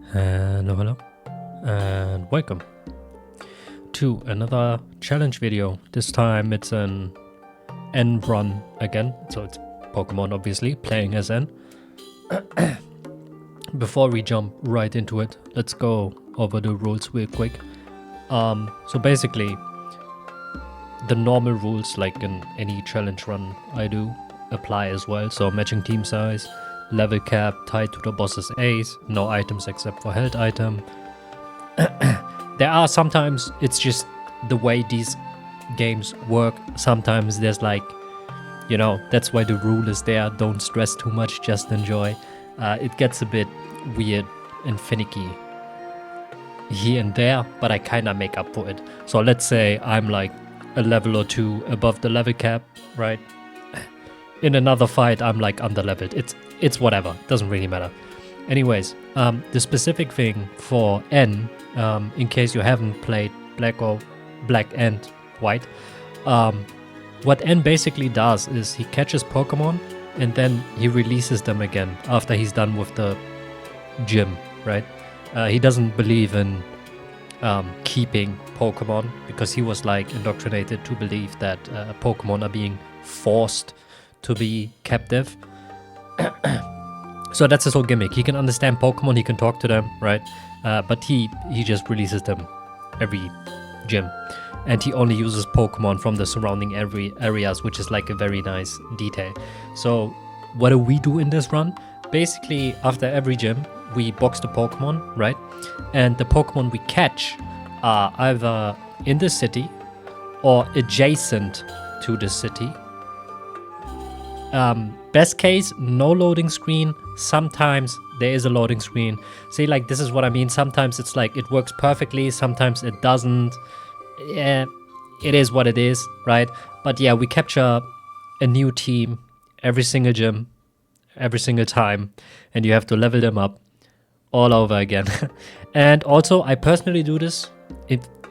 Hello, and welcome to another challenge video. This time it's an N run again, so it's Pokemon obviously, playing as N. Before we jump right into it, let's go over the rules real quick. So basically, the normal rules, like in any challenge run I do, apply as well. So matching team size, level cap tied to the boss's Ace, no items except for held item. There are sometimes, it's just the way these games work. Sometimes there's like, you know, that's why the rule is there. Don't stress too much, just enjoy. It gets a bit weird and finicky here and there, but I kind of make up for it. So let's say I'm like a level or two above the level cap, right? In another fight, I'm like under-leveled. It's whatever. Doesn't really matter. Anyways, the specific thing for N, in case you haven't played Black and White, what N basically does is he catches Pokemon and then he releases them again after he's done with the gym, right? He doesn't believe in keeping Pokemon because he was like indoctrinated to believe that Pokemon are being forced to be captive. So that's his whole gimmick. He can understand Pokemon, he can talk to them, right? But he just releases them every gym. And he only uses Pokemon from the surrounding areas, which is like a very nice detail. So what do we do in this run? Basically, after every gym, we box the Pokemon, right? And the Pokemon we catch are either in the city or adjacent to the city. Best case, no loading screen. Sometimes there is a loading screen. See, like, this is what I mean. Sometimes it's like it works perfectly, sometimes it doesn't. Yeah, it is what it is, right? But yeah, we capture a new team every single gym, every single time, and you have to level them up all over again. And also, I personally do this.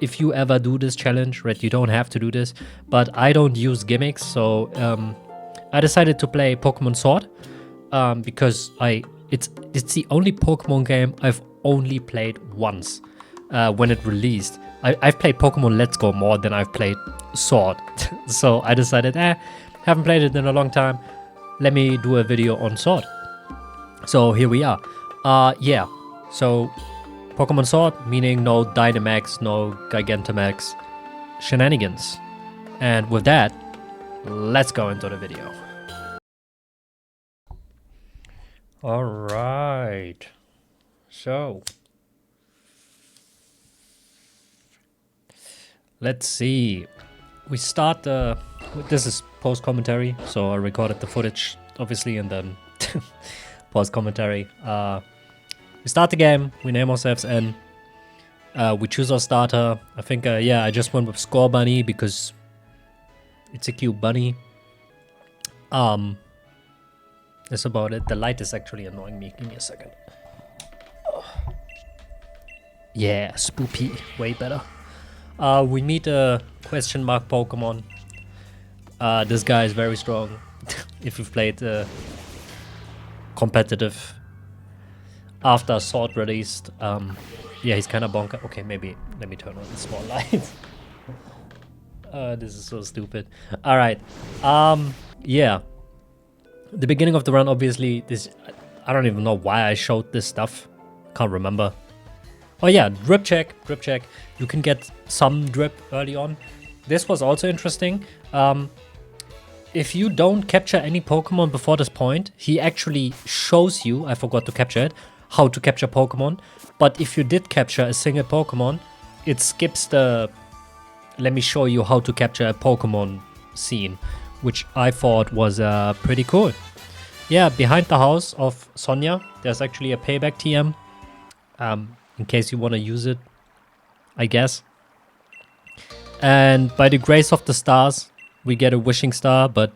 If you ever do this challenge, right, you don't have to do this, but I don't use gimmicks, so I decided to play Pokemon Sword because it's the only Pokemon game I've only played once when it released. I've played Pokemon Let's Go more than I've played Sword. So I decided, haven't played it in a long time. Let me do a video on Sword. So here we are. Yeah, so Pokemon Sword, meaning no Dynamax, no Gigantamax shenanigans. And with that, let's go into the video. Alright, so let's see. We start this is post commentary, so I recorded the footage obviously and then post commentary. We start the game, we name ourselves N, we choose our starter. I think yeah, I just went with Score Bunny because it's a cute bunny. That's about it. The light is actually annoying me. Give me a second. Oh. Yeah, spoopy. Way better. We meet a question mark Pokemon. This guy is very strong. If you've played competitive after Sword released. Yeah, he's kind of bonker. Okay, maybe let me turn on the small light. This is so stupid. All right. Yeah. The beginning of the run, obviously, this, I don't even know why I showed this stuff. Can't remember. Oh yeah, drip check. You can get some drip early on. This was also interesting. If you don't capture any Pokemon before this point, he actually shows you, I forgot to capture it, how to capture Pokemon. But if you did capture a single Pokemon, it skips the let me show you how to capture a Pokemon scene, which I thought was pretty cool. Yeah, behind the house of Sonia, there's actually a payback TM, in case you want to use it, I guess. And by the grace of the stars, we get a wishing star, but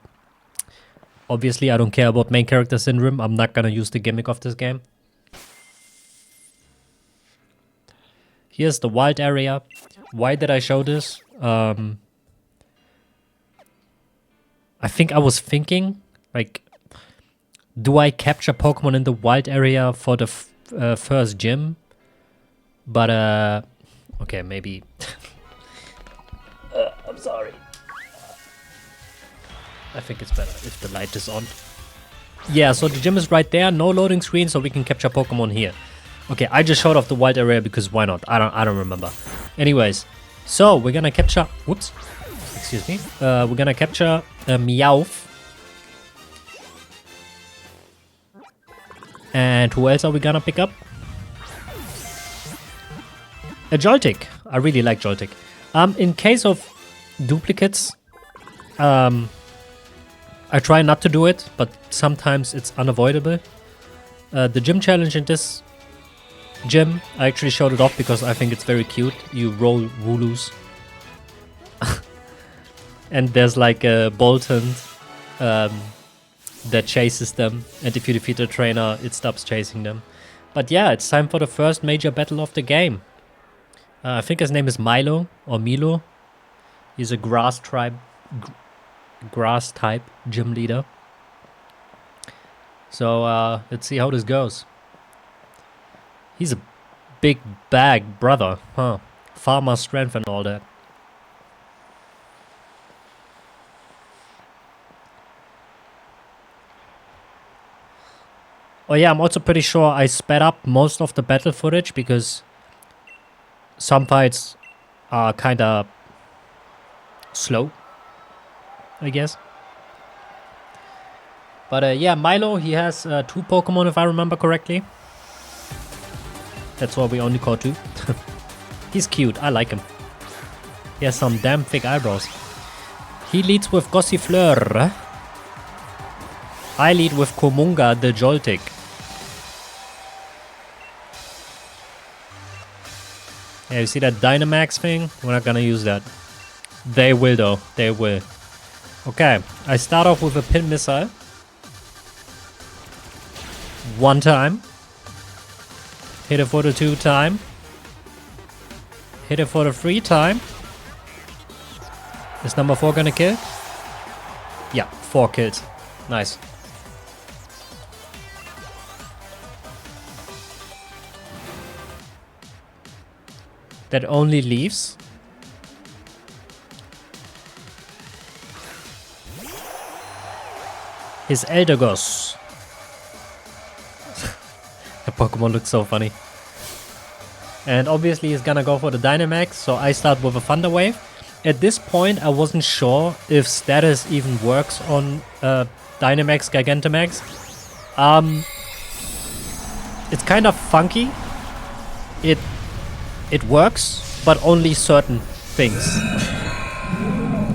obviously I don't care about main character syndrome. I'm not gonna use the gimmick of this game. Here's the wild area. Why did I show this? I think I was thinking, like, do I capture Pokemon in the wild area for the first gym But okay, maybe. I'm sorry. I think it's better if the light is on. Yeah, so the gym is right there. No loading screen, so we can capture Pokemon here. Okay, I just showed off the wild area because why not? I don't remember. Anyways, so we're gonna capture. Whoops, excuse me. We're gonna capture Meowth. And who else are we gonna pick up? A Joltik. I really like Joltik. In case of duplicates, I try not to do it, but sometimes it's unavoidable. The gym challenge in this gym, I actually showed it off because I think it's very cute. You roll Wooloos. And there's like a Bolton that chases them. And if you defeat the trainer, it stops chasing them. But yeah, it's time for the first major battle of the game. I think his name is Milo or Milo. He's a grass type gym leader. So let's see how this goes. He's a big bag brother, huh? Farmer strength and all that. Oh yeah, I'm also pretty sure I sped up most of the battle footage because some fights are kinda slow, I guess. But yeah, Milo, he has 2 Pokemon if I remember correctly. That's why we only caught 2. He's cute, I like him. He has some damn thick eyebrows. He leads with Gossifleur. I lead with Komunga the Joltik. Yeah, you see that Dynamax thing? We're not gonna use that. They will though, they will. Okay, I start off with a pin missile. 1 time. Hit it for the 2 time. Hit it for the 3 time. Is number 4 gonna kill? Yeah, 4 kills. Nice. That only leaves his Eldegoss. The Pokemon looks so funny. And obviously he's gonna go for the Dynamax, so I start with a Thunder Wave. At this point I wasn't sure if status even works on Dynamax, Gigantamax. It's kind of funky. It works, but only certain things.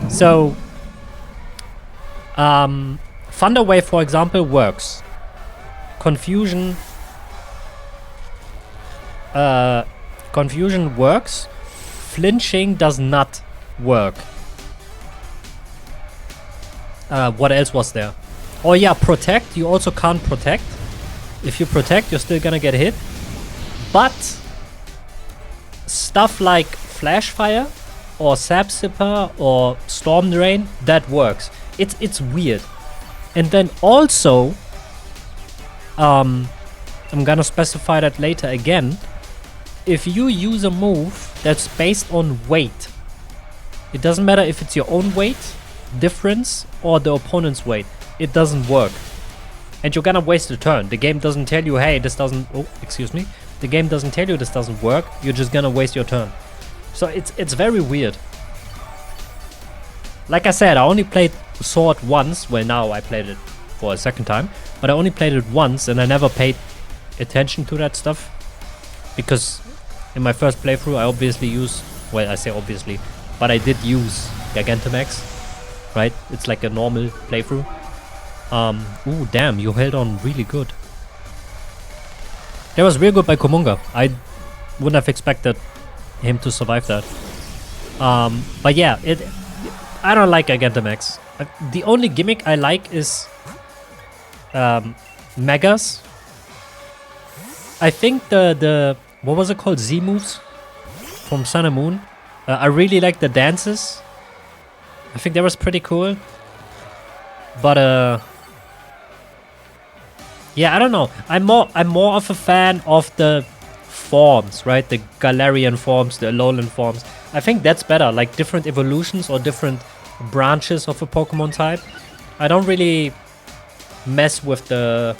So, Thunder Wave, for example, works. Confusion works. Flinching does not work. What else was there? Oh yeah, Protect. You also can't Protect. If you Protect, you're still gonna get hit. But stuff like Flash Fire or Sap Sipper or Storm Drain, that works. It's weird. And then also, I'm gonna specify that later again. If you use a move that's based on weight, it doesn't matter if it's your own weight difference or the opponent's weight, it doesn't work. And you're gonna waste a turn. The game doesn't tell you, hey, this doesn't... Oh, excuse me. The game doesn't tell you this doesn't work. You're just gonna waste your turn. So it's very weird. Like I said, I only played Sword once. Well, now I played it for a second time. But I only played it once and I never paid attention to that stuff. Because in my first playthrough, I obviously used... Well, I say obviously. But I did use Gigantamax. Right? It's like a normal playthrough. Ooh, damn, you held on really good. That was real good by Komunga. I wouldn't have expected him to survive that. But yeah, I don't like Gigantamax. The only gimmick I like is Megas. I think the what was it called? Z moves from Sun and Moon. I really like the dances. I think that was pretty cool. But yeah, I don't know. I'm more of a fan of the forms, right? The Galarian forms, the Alolan forms. I think that's better, like different evolutions or different branches of a Pokemon type. I don't really mess with the...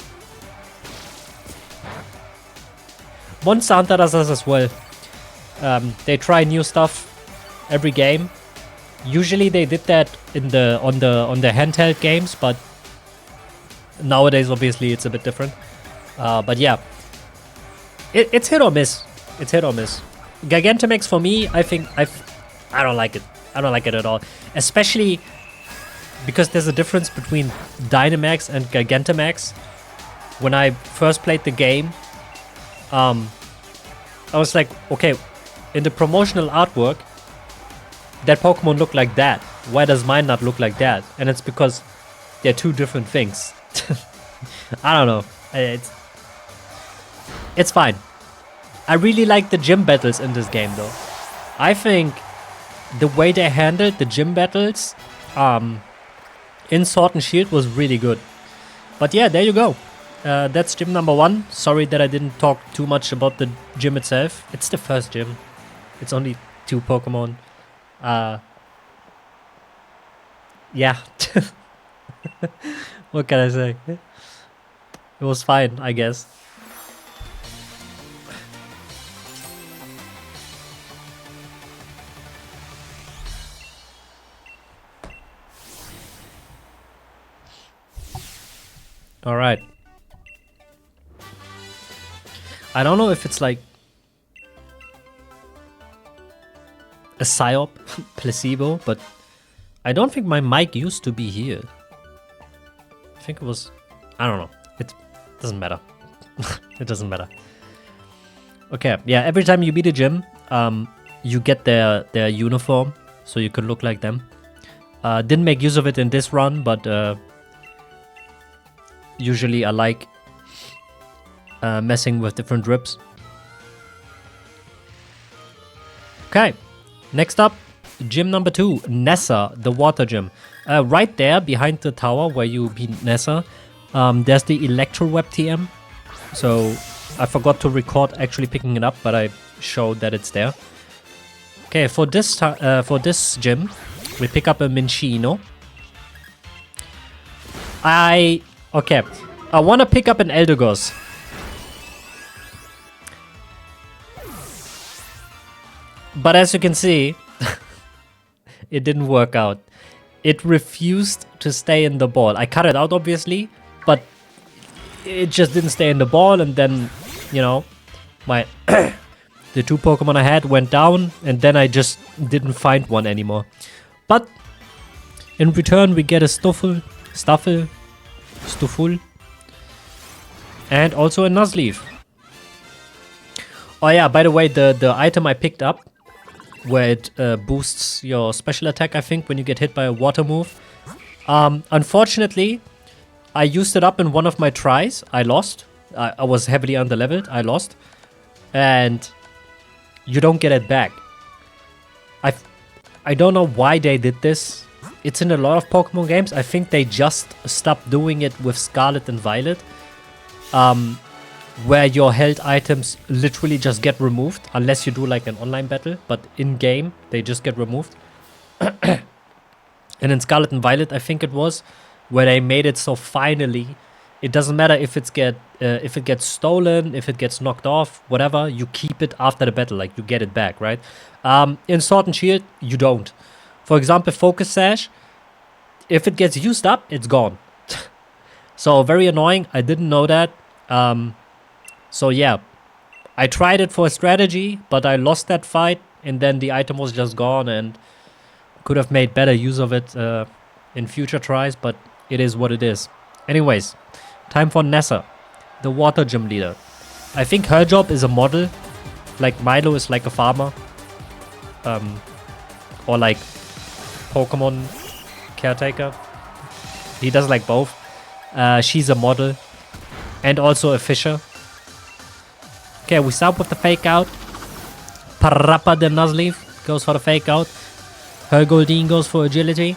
Monster Hunter does this as well. They try new stuff every game. Usually they did that in the on the handheld games, but nowadays obviously it's a bit different. But yeah, it's hit or miss. It's hit or miss. Gigantamax for me, I think I don't like it. I don't like it at all, especially because there's a difference between Dynamax and Gigantamax. When I first played the game, I was like, okay, in the promotional artwork, that Pokemon looked like that. Why does mine not look like that? And it's because they're two different things. I don't know. It's fine. I really like the gym battles in this game though. I think the way they handled the gym battles in Sword and Shield was really good. But yeah, there you go. That's gym number 1. Sorry that I didn't talk too much about the gym itself. It's the first gym. It's only 2 Pokemon. Yeah. What can I say? It was fine, I guess. All right. I don't know if it's like a psyop, placebo, but I don't think my mic used to be here. I think it was, I don't know. It doesn't matter. It doesn't matter. Okay, yeah, every time you beat a gym, you get their uniform, so you can look like them. Didn't make use of it in this run, but usually I like messing with different drips. Okay, next up, gym number 2, Nessa, the water gym. Right there behind the tower where you beat Nessa, there's the Electro Web TM. So I forgot to record actually picking it up, but I showed that it's there. Okay, for this gym, we pick up a Minchino. I want to pick up an Eldegoss. But as you can see, it didn't work out. It refused to stay in the ball. I cut it out, obviously, but it just didn't stay in the ball. And then, you know, my the 2 Pokemon I had went down, and then I just didn't find one anymore. But in return, we get a Stuffle, and also a Nuzleaf. Oh yeah, by the way, the item I picked up, where it boosts your special attack, I think, when you get hit by a water move. Unfortunately, I used it up in one of my tries. I lost. I was heavily underleveled. I lost. And you don't get it back. I don't know why they did this. It's in a lot of Pokemon games. I think they just stopped doing it with Scarlet and Violet. Where your held items literally just get removed, unless you do like an online battle, but in-game, they just get removed. And in Scarlet and Violet, I think it was, where they made it so finally, it doesn't matter if it gets stolen, if it gets knocked off, whatever, you keep it after the battle, like you get it back, right? In Sword and Shield, you don't. For example, Focus Sash, if it gets used up, it's gone. So very annoying, I didn't know that. So yeah, I tried it for a strategy, but I lost that fight, and then the item was just gone, and could have made better use of it in future tries, but it is what it is. Anyways, time for Nessa, the water gym leader. I think her job is a model, like Milo is like a farmer, or like Pokemon caretaker. He does like both. She's a model and also a fisher. Okay, we start with the fake out. Parappa the Nuzleaf goes for the fake out. Her Goldeen goes for agility.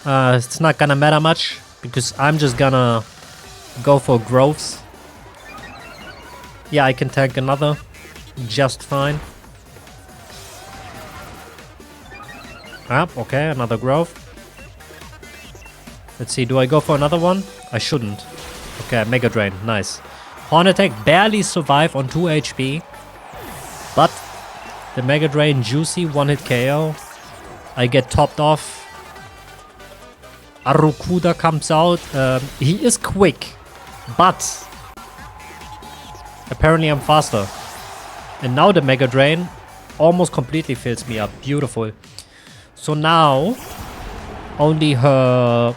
It's not gonna matter much because I'm just gonna go for growths. Yeah, I can tank another. just fine. Okay, another growth. Let's see, do I go for another one? I shouldn't. Okay, Mega Drain, nice. Horn Attack barely survive on 2 HP. But the Mega Drain, juicy, one-hit KO. I get topped off. Arukuda comes out. He is quick, but apparently I'm faster. And now the Mega Drain almost completely fills me up. Beautiful. So now only her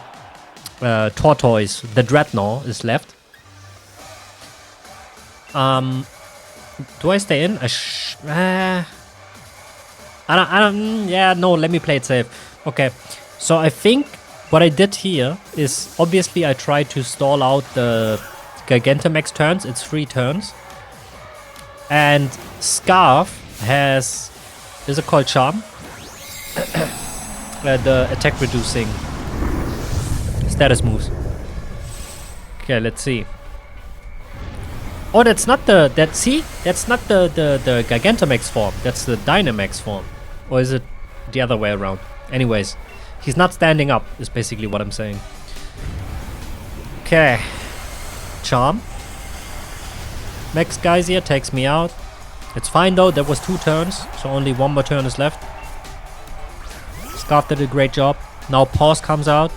tortoise, the Dreadnought, is left. Do I stay in? I don't, yeah, no, let me play it safe. Okay, so I think what I did here is, obviously I tried to stall out the Gigantamax turns. It's 3 turns. And Scarf has, is it called Charm? The attack reducing status moves. Okay, let's see. Oh, that's not the, that's not the Gigantamax form. That's the Dynamax form. Or is it the other way around? Anyways, he's not standing up, is basically what I'm saying. Okay. Charm. Max Geyser takes me out. It's fine though, there was 2 turns, so only 1 more turn is left. Scarf did a great job. Now Pause comes out.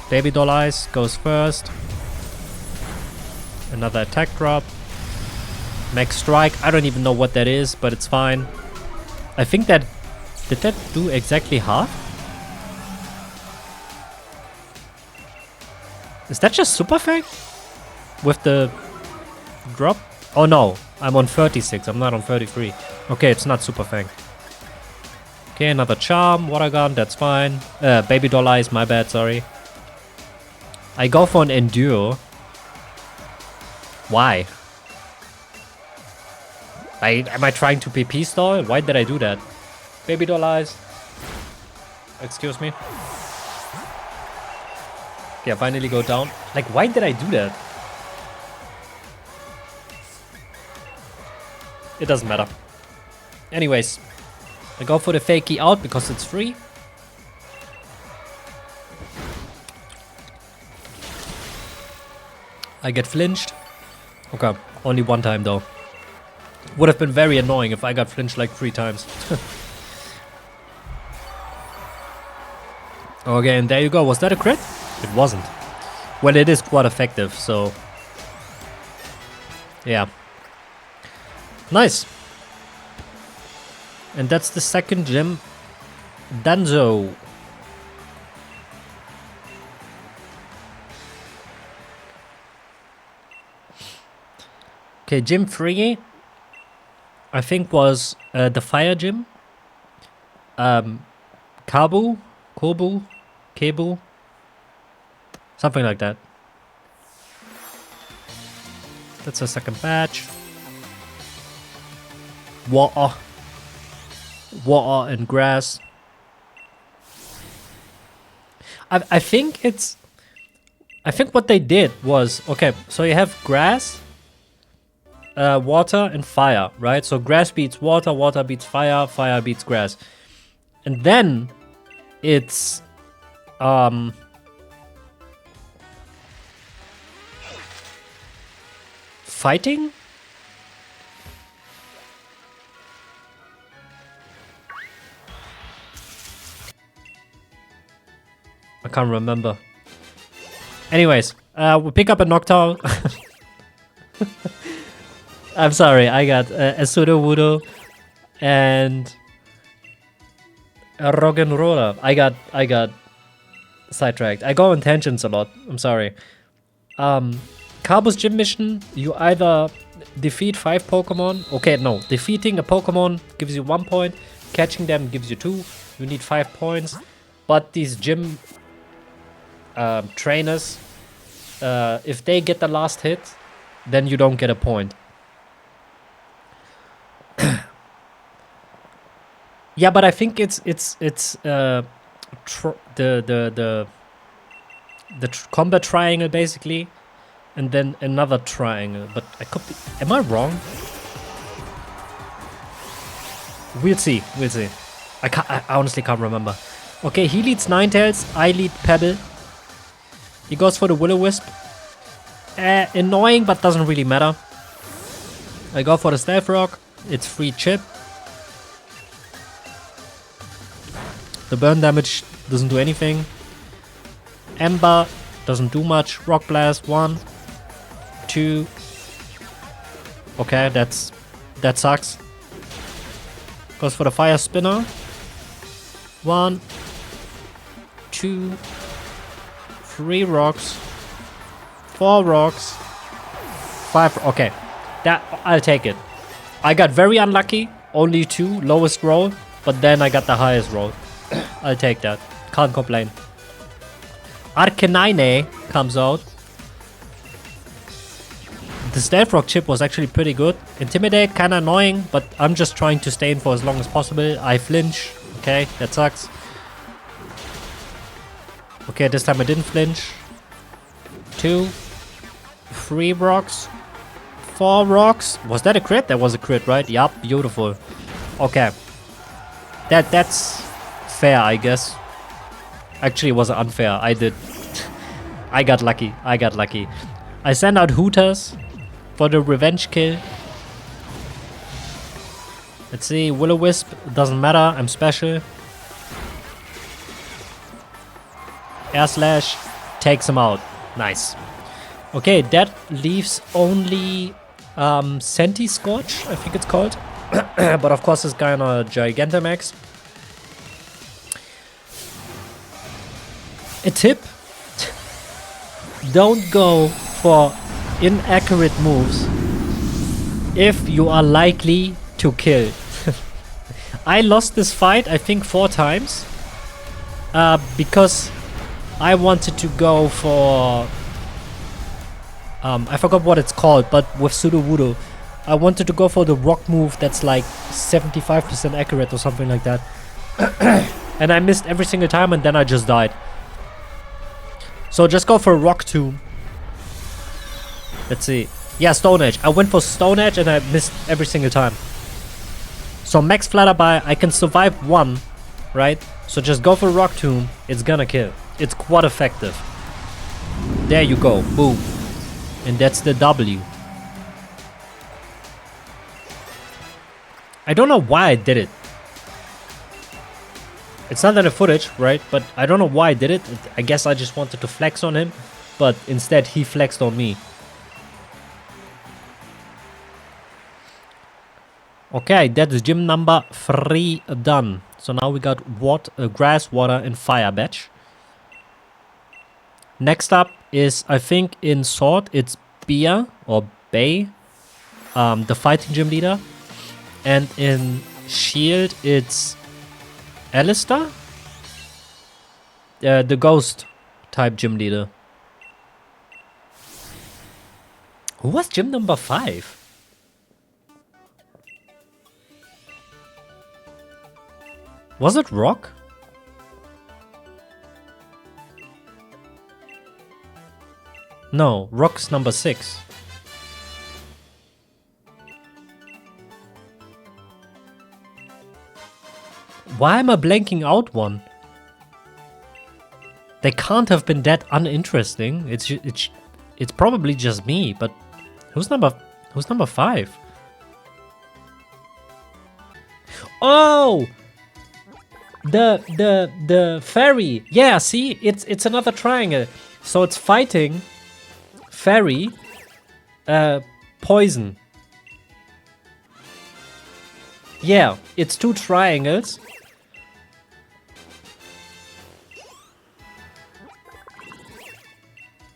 Baby Doll Eyes goes first. Another attack drop. Max Strike, I don't even know what that is, but it's fine. I think that, did that do exactly half? Is that just Super Fang? With the drop? Oh no, I'm on 36, I'm not on 33. Okay, it's not Super Fang. Okay, another Charm, Water Gun, that's fine. Baby Doll Eyes, my bad, sorry. I go for an Endure. Why? Am I trying to PP stall? Why did I do that? Baby Doll Eyes. Excuse me. Yeah, finally go down. Like, why did I do that? It doesn't matter. Anyways, I go for the Fakey out because it's free. I get flinched. Okay, only 1 time though. Would have been very annoying if I got flinched like 3 times. Okay, and there you go. Was that a crit? It wasn't. Well, it is quite effective, so... yeah. Nice. And that's the second gym. Danzo. Okay, gym 3, I think was the fire gym. Kabu? Kobu? Kebu? Something like that. That's the second batch. Water. Water and grass. I think it's... I think what they did was... okay, so you have grass... water and fire, right? So grass beats water, water beats fire, fire beats grass. And then it's fighting? I can't remember. Anyways, we pick up a Noctowl. I'm sorry, I got a Sudowoodo and a Roggenrola. I got sidetracked. I go on tangents a lot. I'm sorry. Carbo's gym mission, you either defeat 5 Pokemon. Okay, no. Defeating a Pokemon gives you 1 point. Catching them gives you 2. You need 5 points. But these gym trainers, if they get the last hit, then you don't get a point. Yeah, but I think it's the the combat triangle basically, and then another triangle. But I could be. Am I wrong? We'll see. We'll see. I honestly can't remember. Okay, he leads Ninetales. I lead Pebble. He goes for the Will-O-Wisp. Annoying, but doesn't really matter. I go for the Stealth Rock. It's free chip. The burn damage doesn't do anything. Ember doesn't do much. Rock Blast, 1, 2. Okay, that sucks. Goes for the Fire Spinner. 1, 2, 3 rocks. 4 rocks. 5. Okay, that I'll take it. I got very unlucky. Only 2, lowest roll. But then I got the highest roll. I'll take that. Can't complain. Arcanine comes out. The Stealth Rock chip was actually pretty good. Intimidate, kinda annoying, but I'm just trying to stay in for as long as possible. I flinch. Okay, that sucks. Okay, this time I didn't flinch. 2, 3 rocks. 4 rocks. Was that a crit? That was a crit, right? Yup, beautiful. Okay. That's fair, I guess. Actually, it was unfair. I got lucky. I send out Hooters for the revenge kill. Let's see. Will-O-Wisp. Doesn't matter. I'm special. Air Slash takes him out. Nice. Okay, that leaves only Senti Scorch, I think it's called. But of course, this guy on a Gigantamax. A tip: don't go for inaccurate moves if you are likely to kill. I lost this fight, I think 4 times, because I wanted to go for I forgot what it's called, but with Sudowoodo I wanted to go for the rock move that's like 75% accurate or something like that. And I missed every single time, and then I just died. So just go for a rock tomb. Let's see. Yeah, Stone Edge. I went for Stone Edge and I missed every single time. So max Flutterby, I can survive 1, right? So just go for Rock Tomb. It's gonna kill. It's quite effective. There you go. Boom. And that's the W. I don't know why I did it. It's not in the footage, right? But I don't know why I did it. I guess I just wanted to flex on him. But instead, he flexed on me. Okay, that's gym number 3 done. So now we got grass, water, and fire batch. Next up is, I think in Sword, it's Bia or Bay, the fighting gym leader. And in Shield, it's Alistair? The ghost type gym leader. Who was gym number 5? Was it Rock? No, Rock's number 6. Why am I blanking out one? They can't have been that uninteresting. It's probably just me, but who's number 5? Oh! The fairy. Yeah, see? It's another triangle. So it's fighting, fairy, poison. Yeah, it's 2 triangles.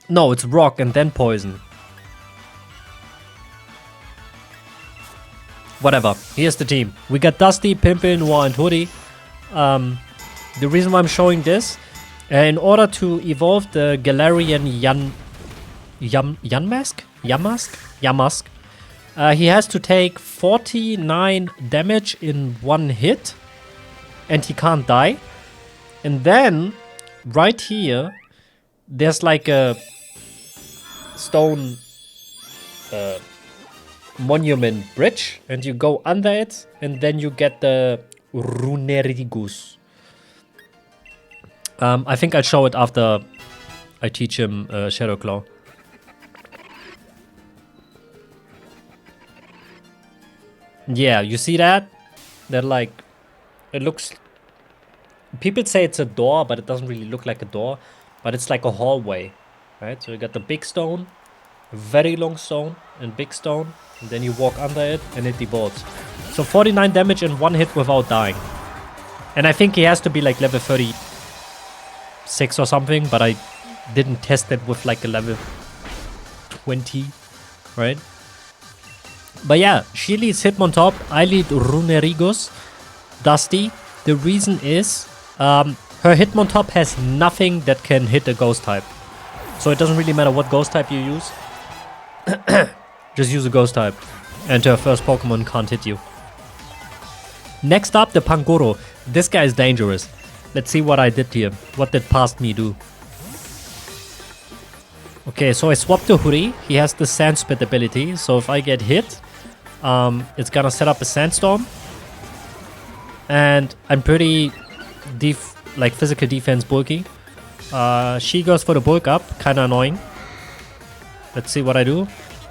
No, it's rock and then poison. Whatever. Here's the team. We got Dusty, Pimpin, Noir, and Hoodie. The reason why I'm showing this, in order to evolve the Galarian Yamask, he has to take 49 damage in 1 hit, and he can't die. And then, right here, there's like a stone monument bridge, and you go under it, and then you get the Runerigus. I think I'll show it after I teach him Shadow Claw. Yeah, you see that? That like, it looks... People say it's a door, but it doesn't really look like a door. But it's like a hallway, right? So you got the big stone, very long stone, and big stone. And then you walk under it, and it devolves. So 49 damage in one hit without dying. And I think he has to be like level 36 or something, but I didn't test it with like a level 20, right? But yeah, she leads Hitmontop, I lead Runerigus, Dusty. The reason is, her Hitmontop has nothing that can hit a ghost type. So it doesn't really matter what ghost type you use. Just use a ghost type. And her first Pokemon can't hit you. Next up, the Pangoro. This guy is dangerous. Let's see what I did here. What did past me do? Okay, so I swapped to Huri. He has the Sand Spit ability. So if I get hit, it's gonna set up a Sandstorm. And I'm pretty physical defense bulky. She goes for the bulk up. Kinda annoying. Let's see what I do.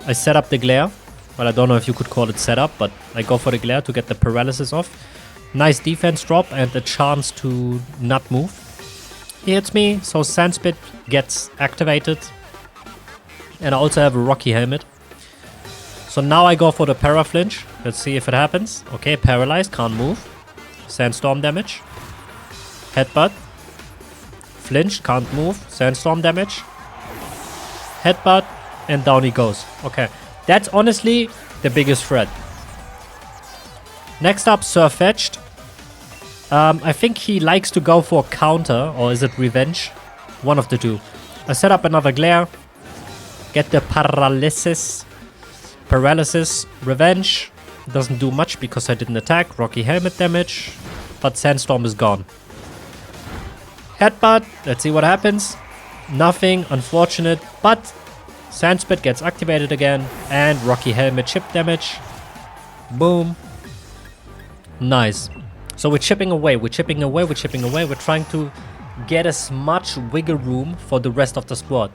I set up the Glare. Well, I don't know if you could call it setup, but I go for the Glare to get the paralysis off. Nice defense drop and a chance to not move. He hits me, so Sand Spit gets activated. And I also have a Rocky Helmet. So now I go for the Para Flinch. Let's see if it happens. Okay, paralyzed, can't move. Sandstorm damage. Headbutt. Flinch, can't move. Sandstorm damage. Headbutt, and down he goes. Okay, that's honestly the biggest threat. Next up, Surfetched. I think he likes to go for counter, or is it revenge? One of the two. I set up another Glare. Get the paralysis. Revenge. Doesn't do much because I didn't attack. Rocky Helmet damage. But Sandstorm is gone. Headbutt. Let's see what happens. Nothing. Unfortunate. But Sand Spit gets activated again. And Rocky Helmet chip damage. Boom. Nice. So we're chipping away. We're trying to get as much wiggle room for the rest of the squad.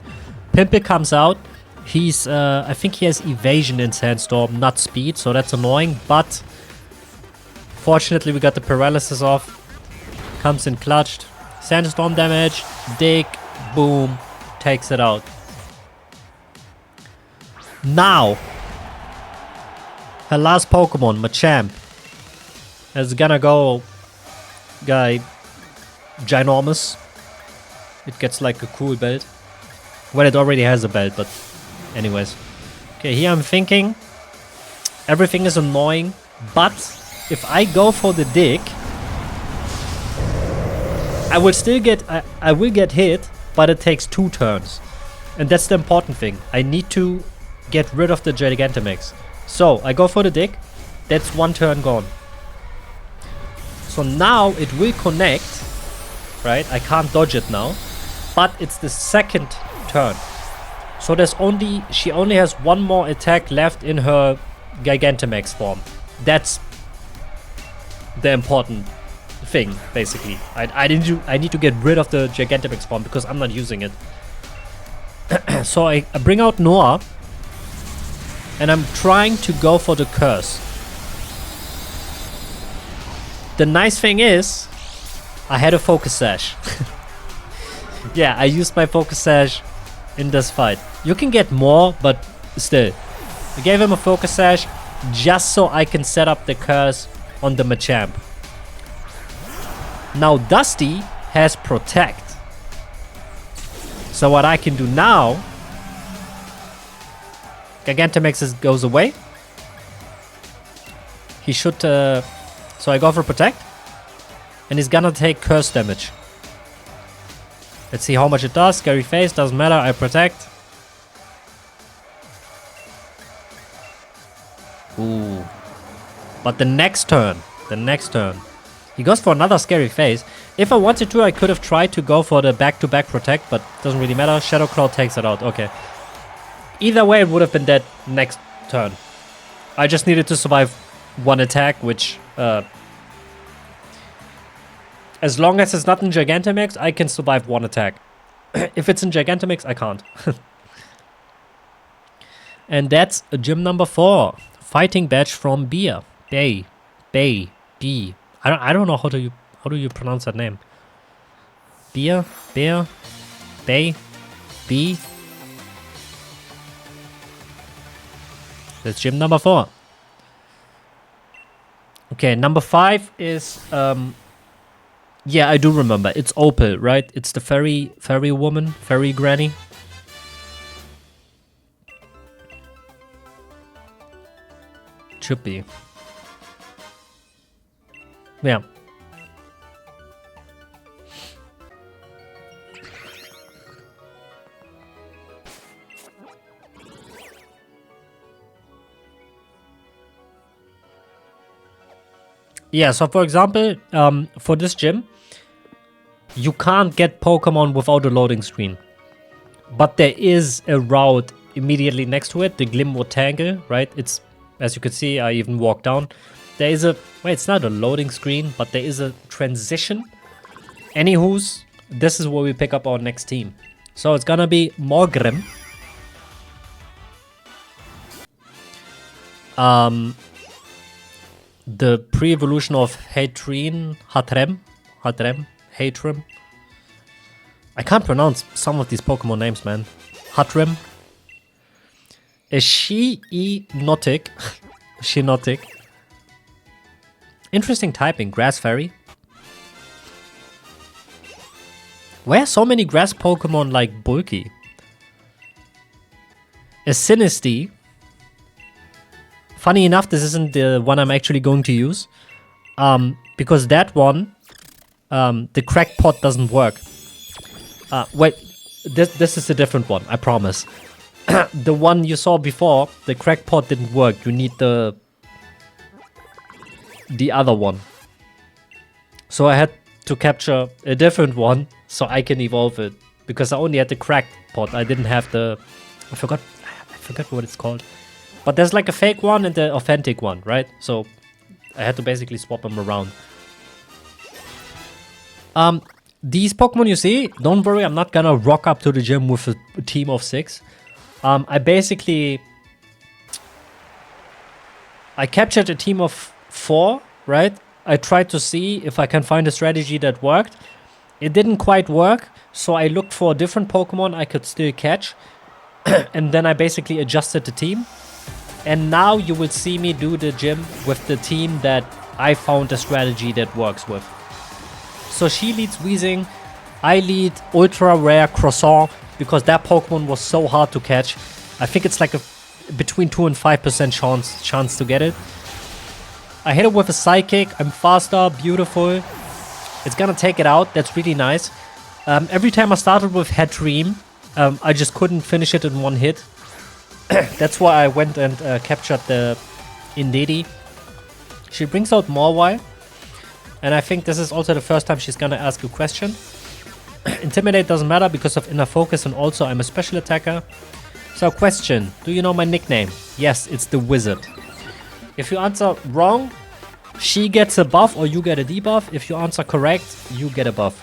Pimple comes out. He's, I think he has evasion in Sandstorm, not speed, so that's annoying. But fortunately, we got the paralysis off. Comes in clutched. Sandstorm damage. Dig. Boom. Takes it out. Now, her last Pokemon, Machamp, is gonna go ginormous. It gets like a cool belt. Well, it already has a belt, but anyways. Okay, here I'm thinking everything is annoying, but if I go for the dig, I will still get I will get hit, but it takes 2 turns. And that's the important thing. I need to get rid of the Gigantamax. So I go for the dig. That's 1 turn gone. So now it will connect, right? I can't dodge it now, but it's the second turn. So she only has 1 more attack left in her Gigantamax form. That's the important thing, basically. I need to get rid of the Gigantamax form because I'm not using it. So I bring out Noah, and I'm trying to go for the curse. The nice thing is, I had a Focus Sash. Yeah, I used my Focus Sash in this fight. You can get more, but still. I gave him a Focus Sash just so I can set up the curse on the Machamp. Now Dusty has Protect. So what I can do now, Gigantamax goes away. He should... so I go for Protect. And he's gonna take Curse damage. Let's see how much it does. Scary face, doesn't matter. I Protect. Ooh. But the next turn, He goes for another scary phase. If I wanted to, I could have tried to go for the back-to-back protect, but doesn't really matter. Shadow Claw takes it out. Okay. Either way, it would have been dead next turn. I just needed to survive one attack, which... as long as it's not in Gigantamax, I can survive one attack. If it's in Gigantamax, I can't. And that's gym number 4. Fighting badge from Beer. B. I don't know how do you pronounce that name. Beer, Bay, B. That's gym number 4. Okay, number 5 is yeah, I do remember. It's Opal, right? It's the fairy woman, fairy granny. Should be. Yeah. Yeah, so for example, for this gym, you can't get Pokemon without a loading screen. But there is a route immediately next to it, the Glimwood Tangle, right? It's, as you can see, I even walked down. There is a, well, it's not a loading screen, but there is a transition. Anywho's, this is where we pick up our next team. So it's gonna be Morgrim. The pre-evolution of Hatrem. I can't pronounce some of these Pokemon names, man. Hatrem. A She-Notic. She-Notic. Interesting typing. Grass Fairy. Why are so many grass Pokemon like bulky? A Sinistea. Funny enough, this isn't the one I'm actually going to use. Because that one, the crackpot doesn't work. Wait, this is a different one, I promise. The one you saw before, the crackpot didn't work. You need the other one. So I had to capture a different one so I can evolve it. Because I only had the crackpot. I didn't have the... I forgot what it's called. But there's like a fake one and the authentic one, right? So I had to basically swap them around. These Pokemon you see, don't worry, I'm not gonna rock up to the gym with a team of 6. I captured a team of 4, right? I tried to see if I can find a strategy that worked. It didn't quite work, so I looked for a different Pokemon I could still catch. And then I basically adjusted the team. And now you will see me do the gym with the team that I found a strategy that works with. So she leads Weezing, I lead Ultra Rare Croissant, because that Pokemon was so hard to catch. I think it's like a between 2 and 5% chance to get it. I hit it with a Psychic, I'm faster, beautiful. It's gonna take it out, that's really nice. Every time I started with Hatterene, I just couldn't finish it in one hit. That's why I went and captured the Indeedee. She brings out Mawile. And I think this is also the first time she's gonna ask a question. Intimidate doesn't matter because of inner focus, and also I'm a special attacker. So question, do you know my nickname? Yes, it's the Wizard. If you answer wrong, she gets a buff or you get a debuff. If you answer correct, you get a buff.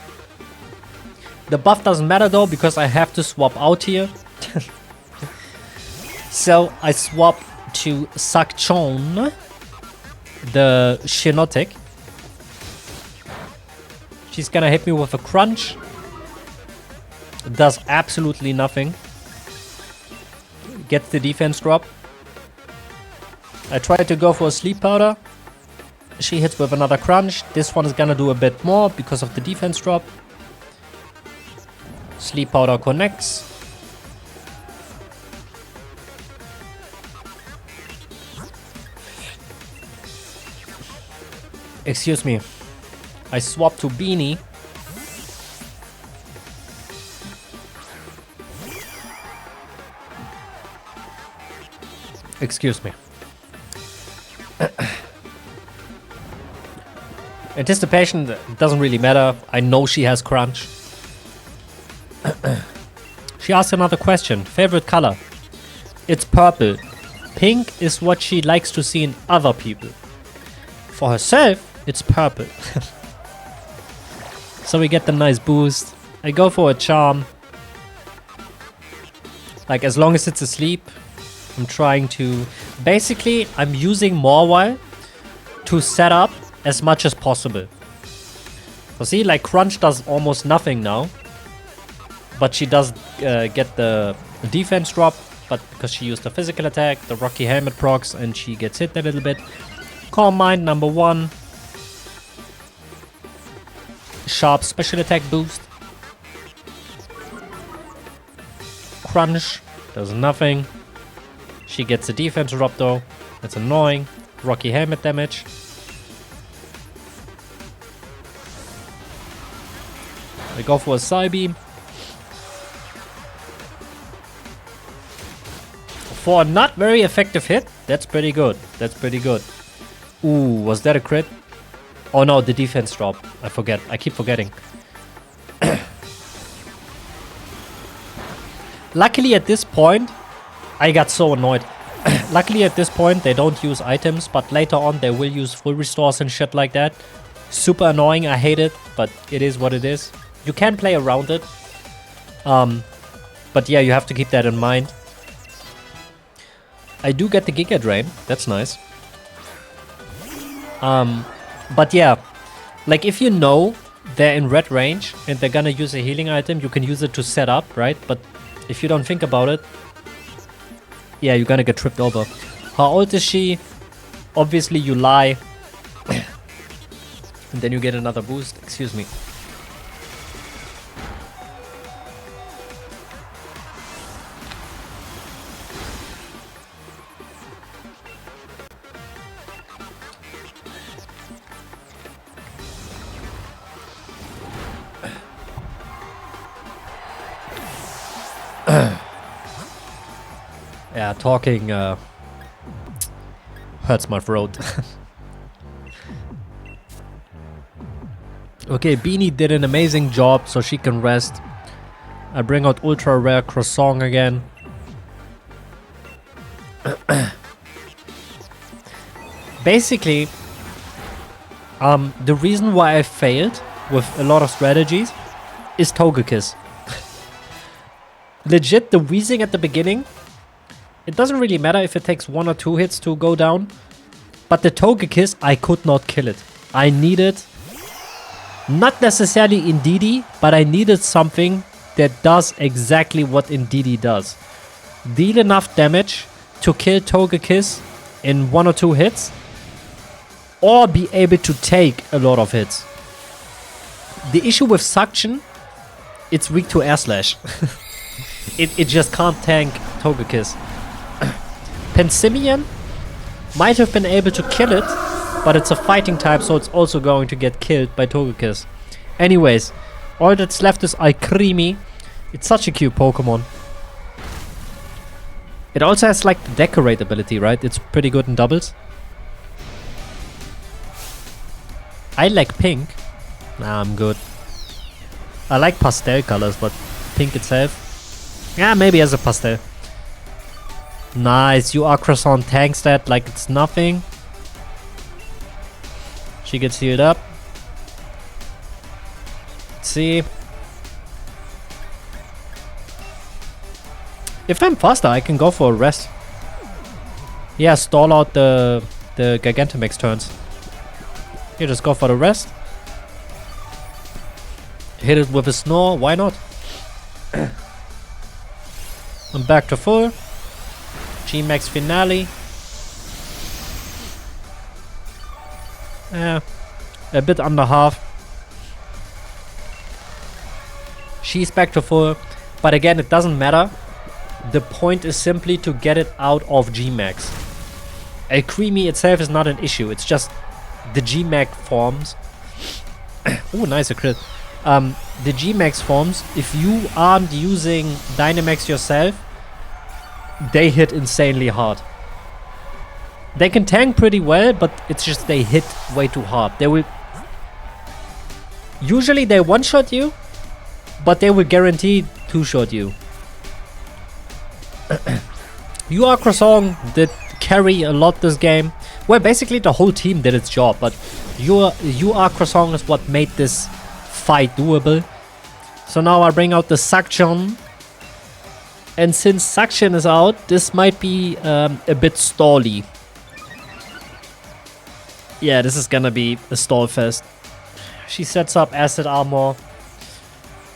The buff doesn't matter though, because I have to swap out here. So I swap to Sakchon, the Shinotic. She's gonna hit me with a Crunch. Does absolutely nothing. Gets the defense drop. I try to go for a Sleep Powder. She hits with another Crunch. This one is gonna do a bit more because of the defense drop. Sleep Powder connects. Excuse me. I swap to Beanie. Excuse me. Anticipation doesn't really matter. I know she has crunch. She asked another question. Favorite color? It's purple. Pink is what she likes to see in other people. For herself, it's purple. So we get the nice boost. I go for a charm. Like, as long as it's asleep, I'm trying to... Basically, I'm using Morwhile to set up as much as possible. So see, like, Crunch does almost nothing now. But she does get the defense drop. But because she used the physical attack, the Rocky Helmet procs, and she gets hit a little bit. Calm Mind, number 1. Sharp special attack boost. Crunch does nothing. She gets a defense drop though. That's annoying. Rocky Helmet damage. I go for a Psybeam. For a not very effective hit, that's pretty good. That's pretty good. Ooh, was that a crit? Oh no, the defense drop. I forget. I keep forgetting. Luckily at this point, I got so annoyed. Luckily at this point, they don't use items, but later on they will use full restores and shit like that. Super annoying. I hate it, but it is what it is. You can play around it. But yeah, you have to keep that in mind. I do get the Giga Drain. That's nice. But yeah, like if you know they're in red range and they're gonna use a healing item, you can use it to set up, right? But if you don't think about it, yeah, you're gonna get tripped over. How old is she? Obviously you lie. And then you get another boost. Excuse me. Yeah, talking hurts my throat. Okay, Beanie did an amazing job, so she can rest. I bring out ultra rare croissant again. Basically, the reason why I failed with a lot of strategies is Togekiss. Legit, the wheezing at the beginning, it doesn't really matter if it takes 1 or 2 hits to go down. But the Togekiss, I could not kill it. I needed, not necessarily Indeedee, but I needed something that does exactly what Indeedee does. Deal enough damage to kill Togekiss in 1 or 2 hits. Or be able to take a lot of hits. The issue with Suction, it's weak to Air Slash. It just can't tank Togekiss. Pensimian might have been able to kill it, but it's a fighting type, so it's also going to get killed by Togekiss. Anyways, all that's left is Alcremie. It's such a cute Pokemon. It also has like the Decorate ability, right? It's pretty good in doubles. I like pink. Nah, I'm good. I like pastel colors, but pink itself, yeah, maybe as a pastel. Nice, you are croissant tanks that like it's nothing. She gets healed up. Let's see. If I'm faster, I can go for a rest. Yeah, stall out the Gigantamax turns. You just go for the rest. Hit it with a snore, why not? I'm back to full. G-Max finale. A bit under half. She's back to full. But again, it doesn't matter. The point is simply to get it out of G-Max. Alcremie itself is not an issue. It's just the G-Max forms. Oh, nice, a crit. The G-Max forms, if you aren't using Dynamax yourself, they hit insanely hard. They can tank pretty well, but it's just they hit way too hard. They will Usually they one-shot you, but they will guarantee two-shot you. You are Croissant did carry a lot this game. Well, basically the whole team did its job, but you are Croissant is what made this fight doable. So now I bring out the Suction. And since Suction is out, this might be a bit stally. Yeah, this is gonna be a stall fest. She sets up acid armor.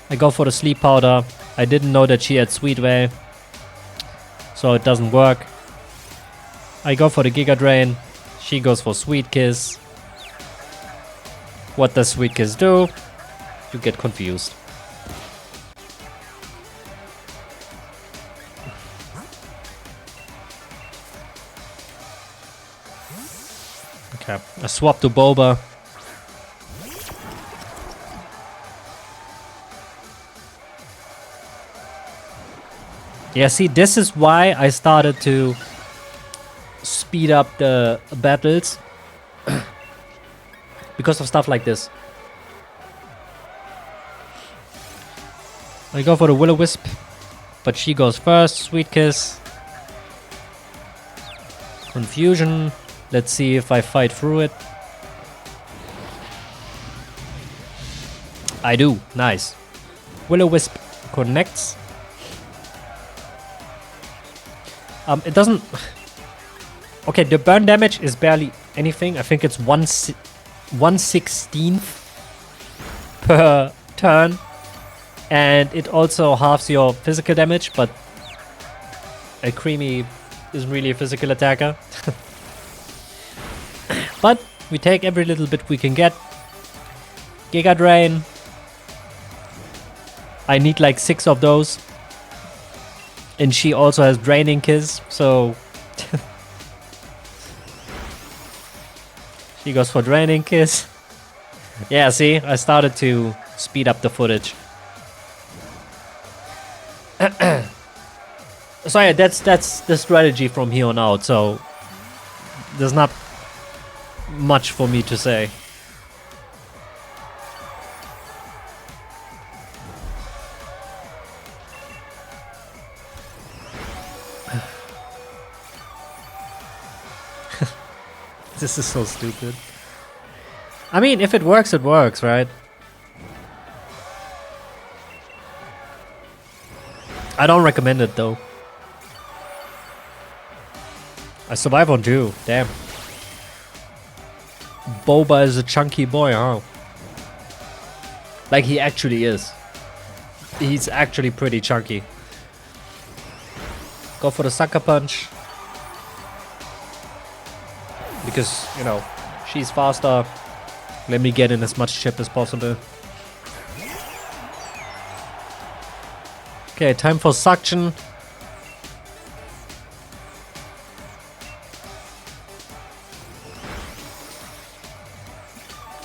I go for the sleep powder. I didn't know that she had Sweet Wave, so it doesn't work. I go for the Giga Drain. She goes for Sweet Kiss. What does Sweet Kiss do? You get confused. Okay, I swap to Boba. Yeah, see, this is why I started to speed up the battles. Because of stuff like this. I go for the Will-O-Wisp, but she goes first. Sweet Kiss. Confusion. Let's see if I fight through it. I do. Nice. Will-O-Wisp connects. It doesn't... Okay, the burn damage is barely anything. I think it's 1/16th per turn. And it also halves your physical damage, but a Creamy isn't really a physical attacker. But we take every little bit we can get. Giga Drain. I need like 6 of those. And she also has Draining Kiss, so... She goes for Draining Kiss. Yeah, see? I started to speed up the footage. So yeah, that's the strategy from here on out, so... There's not much for me to say. This is so stupid. I mean, if it works, right? I don't recommend it though. I survive on 2. Damn. Boba is a chunky boy, huh? Like he actually is. He's actually pretty chunky. Go for the Sucker Punch. Because, you know, she's faster. Let me get in as much chip as possible. Okay, time for Suction.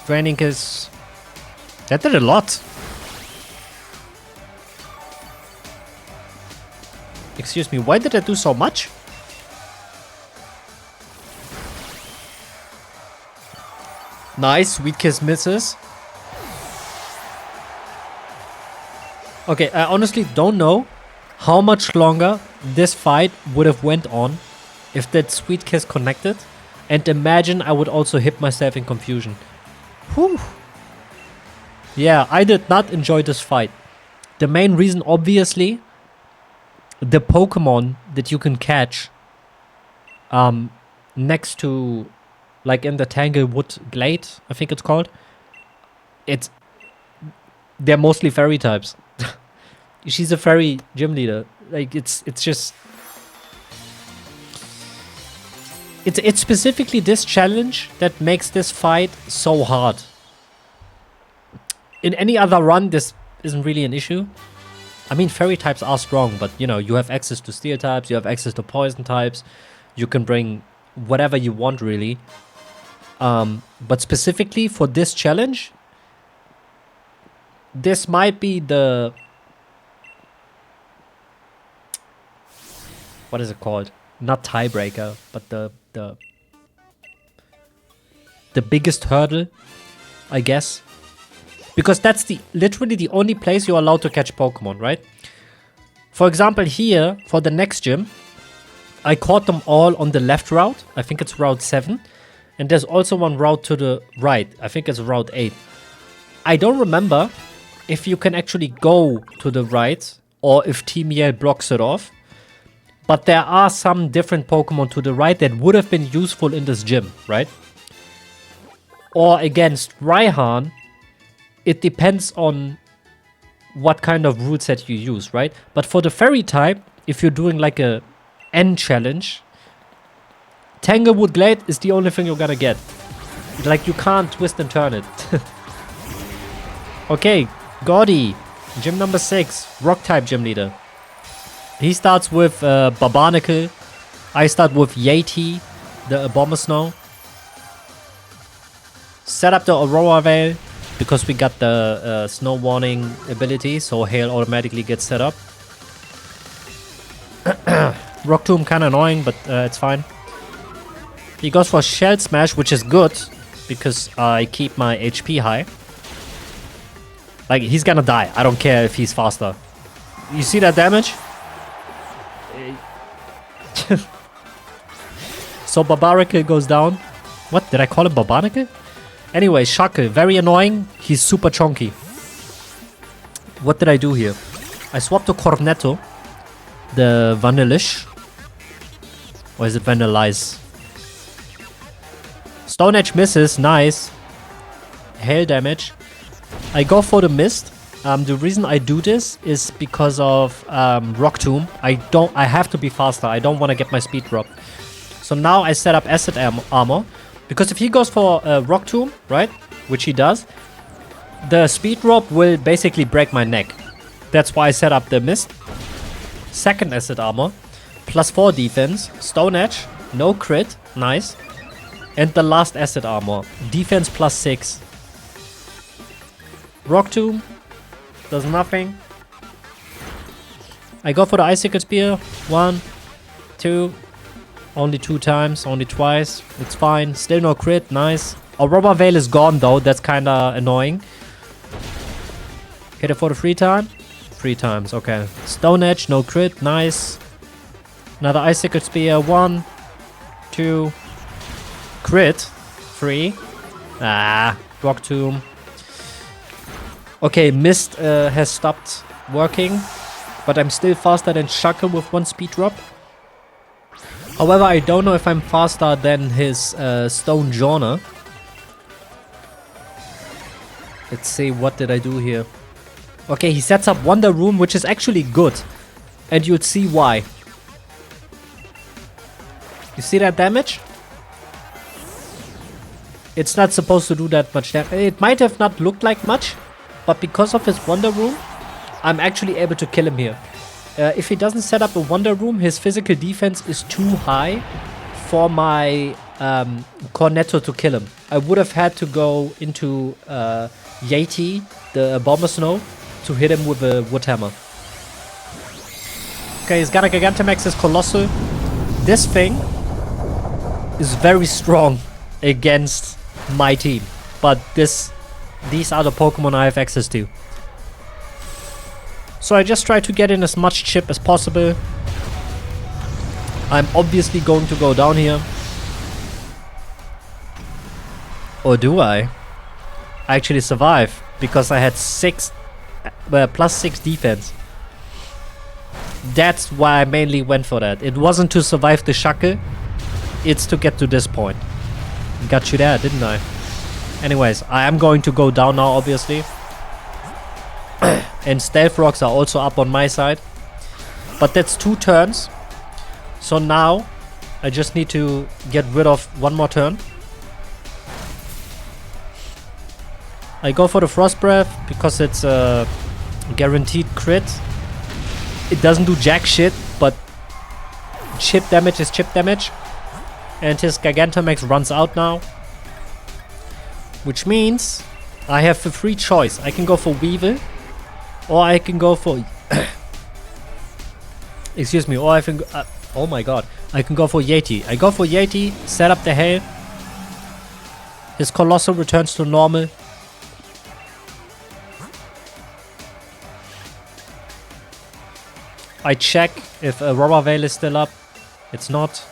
Draining Kiss. That did a lot. Excuse me, why did I do so much? Nice, Sweet Kiss misses. Okay, I honestly don't know how much longer this fight would have went on if that Sweet Kiss connected. And imagine I would also hit myself in confusion. Whew. Yeah, I did not enjoy this fight. The main reason, obviously, the Pokemon that you can catch next to... Like in the Tanglewood Glade, I think it's called. They're mostly fairy types. She's a fairy gym leader. Like it's just... It's specifically this challenge that makes this fight so hard. In any other run, this isn't really an issue. I mean, fairy types are strong, but you know, you have access to steel types, you have access to poison types. You can bring whatever you want, really. But specifically for this challenge, this might be the... What is it called? Not tiebreaker, but the biggest hurdle, I guess. Because that's literally the only place you're allowed to catch Pokemon, right? For example, here, for the next gym, I caught them all on the left route. I think it's Route 7. And there's also one route to the right. I think it's Route 8. I don't remember if you can actually go to the right or if Team Yell blocks it off. But there are some different Pokemon to the right that would have been useful in this gym, right? Or against Raihan, it depends on what kind of rule set you use, right? But for the Fairy type, if you're doing like a N challenge, Tanglewood Glade is the only thing you're gonna get. Like, you can't twist and turn it. Okay, Gordy, gym number 6, Rock type gym leader. He starts with Barbarnacle. I start with Yeti, the Abomasnow. Set up the Aurora Veil, because we got the Snow Warning ability, so Hail automatically gets set up. Rock Tomb kinda annoying, but it's fine. He goes for Shell Smash, which is good, because I keep my HP high. Like, he's gonna die. I don't care if he's faster. You see that damage? So Barbarnacle goes down. What? Did I call him Barbarnacle? Anyway, Shackle. Very annoying. He's super chunky. What did I do here? I swapped to Cornetto. The Vanillish. Or is it Vanillize? Stone Edge misses. Nice. Hail damage. I go for the Mist. The reason I do this is because of Rock Tomb. I have to be faster. I don't want to get my speed drop. So now I set up Acid Armor. Because if he goes for Rock Tomb, right? Which he does. The speed drop will basically break my neck. That's why I set up the Mist. Second Acid Armor. +4 defense. Stone Edge. No crit. Nice. And the last Acid Armor. Defense +6. Rock Tomb. Does nothing. I go for the Icicle Spear. 1, 2. Only 2 times. Only twice. It's fine. Still no crit. Nice. Aurora Veil is gone though. That's kinda annoying. Hit it for the 3 time. 3 times. Okay. Stone Edge. No crit. Nice. Another Icicle Spear. 1, 2. Crit. 3. Rock Tomb. Okay, Mist has stopped working, but I'm still faster than Shackle with 1 speed drop. However, I don't know if I'm faster than his Stone Journer. Let's see, what did I do here? Okay, he sets up Wonder Room, which is actually good. And you'll see why. You see that damage? It's not supposed to do that much damage. It might have not looked like much. But because of his Wonder Room, I'm actually able to kill him here. If he doesn't set up a Wonder Room, his physical defense is too high for my Cornetto to kill him. I would have had to go into Yeti, the Abomasnow, to hit him with a Wood Hammer. Okay, he's got a Gigantamax, is Colossal. This thing is very strong against my team. But these are the Pokemon I have access to. So I just try to get in as much chip as possible. I'm obviously going to go down here. Or do I? I actually survive because I had +6 defense. That's why I mainly went for that. It wasn't to survive the Shackle. It's to get to this point. Got you there, didn't I? Anyways, I am going to go down now, obviously. And Stealth Rocks are also up on my side. But that's 2 turns. So now, I just need to get rid of 1 more turn. I go for the Frost Breath because it's a guaranteed crit. It doesn't do jack shit, but chip damage is chip damage. And his Gigantamax runs out now. Which means I have a free choice. I can go for Weevil. Or I can go for... Excuse me. Or I can... oh my god. I can go for Yeti. I go for Yeti. Set up the Hail. His Colossal returns to normal. I check if a Rubber Veil is still up. It's not.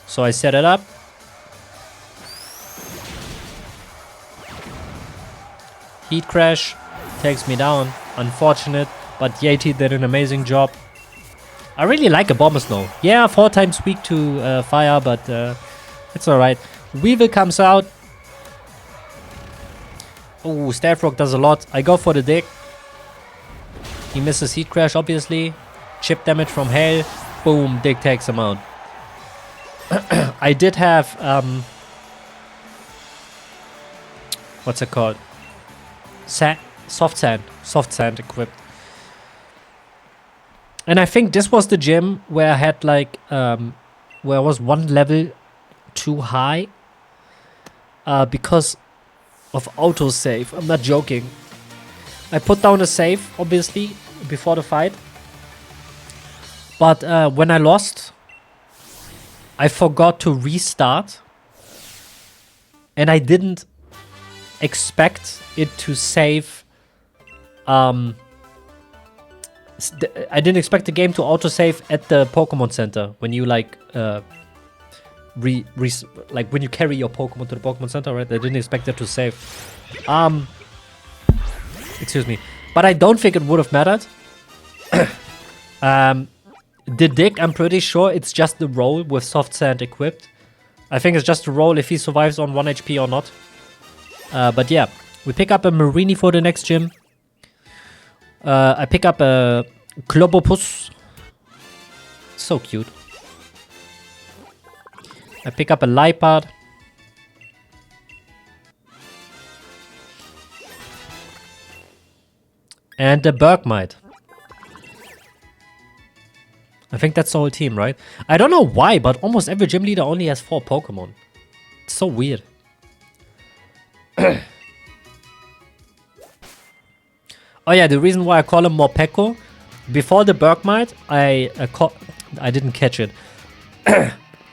So I set it up. Heat Crash takes me down. Unfortunate, but Yeti did an amazing job. I really like a Bomber Snow. Yeah, 4 times weak to fire, but it's alright. Weevil comes out. Oh, Staff Rock does a lot. I go for the Dig. He misses Heat Crash, obviously. Chip damage from Hail. Boom, Dig takes him out. I did have... what's it called? Soft Sand equipped. And I think this was the gym where I had like... where I was 1 level too high. Because of autosave. I'm not joking. I put down a save, obviously, before the fight. But when I lost, I forgot to restart. And I didn't expect it to save. I didn't expect the game to autosave at the Pokemon Center. When you like... like when you carry your Pokemon to the Pokemon Center, right? I didn't expect it to save. Excuse me. But I don't think it would have mattered. The Dig, I'm pretty sure it's just the roll with Soft Sand equipped. I think it's just the roll if he survives on 1 HP or not. But yeah, we pick up a Marini for the next gym. I pick up a Clobopus. So cute. I pick up a Lipard. And a Bergmite. I think that's the whole team, right? I don't know why, but almost every gym leader only has 4 Pokemon. It's so weird. Oh yeah, the reason why I call him Morpeko, before the Bergmite, I didn't catch it.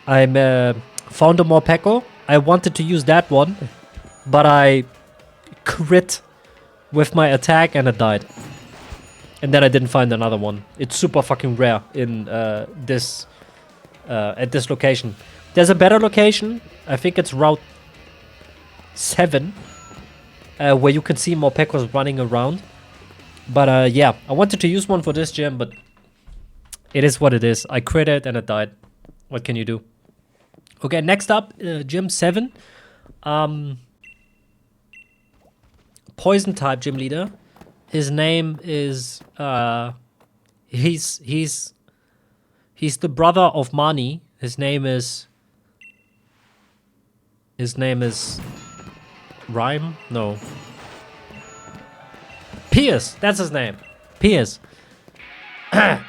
I found a Morpeko. I wanted to use that one, but I crit with my attack and it died. And then I didn't find another one. It's super fucking rare in at this location. There's a better location. I think it's Route 7, where you can see Morpekos running around. But yeah, I wanted to use one for this gym, but it is what it is. I crit it and it died. What can you do? Okay, next up, gym 7. Poison type gym leader. His name is he's the brother of Mani. His name is Rhyme? No. Pierce, that's his name. Pierce. I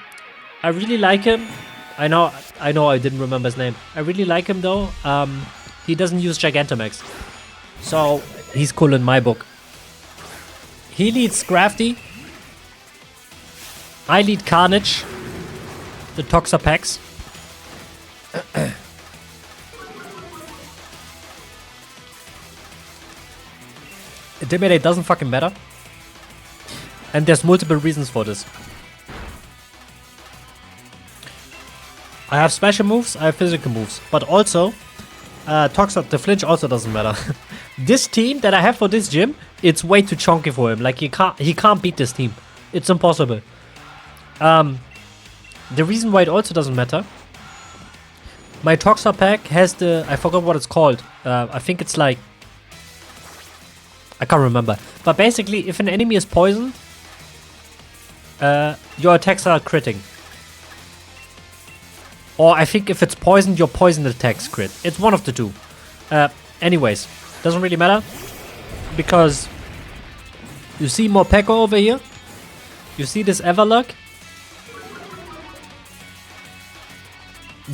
really like him. I know I didn't remember his name. I really like him though. He doesn't use Gigantamax. So he's cool in my book. He leads Scrafty. I lead Carnage. The Toxapex. Intimidate doesn't fucking matter. And there's multiple reasons for this. I have special moves, I have physical moves. But also, the flinch also doesn't matter. This team that I have for this gym, it's way too chunky for him. Like he can't beat this team. It's impossible. The reason why it also doesn't matter. My Toxapack has the, I forgot what it's called. I think it's like, I can't remember. But basically, if an enemy is poisoned, your attacks are critting. Or I think if it's poisoned, your poison attacks crit. It's one of the two. Anyways, doesn't really matter. Because you see Morpeko over here. You see this Everluck.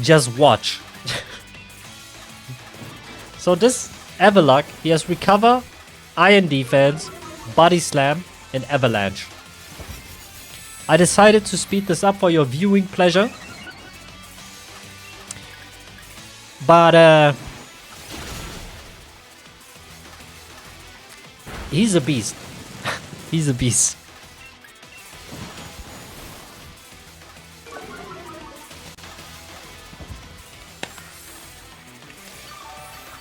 Just watch. So this Everluck, he has Recover, Iron Defense, Body Slam, and Avalanche. I decided to speed this up for your viewing pleasure. But he's a beast. He's a beast.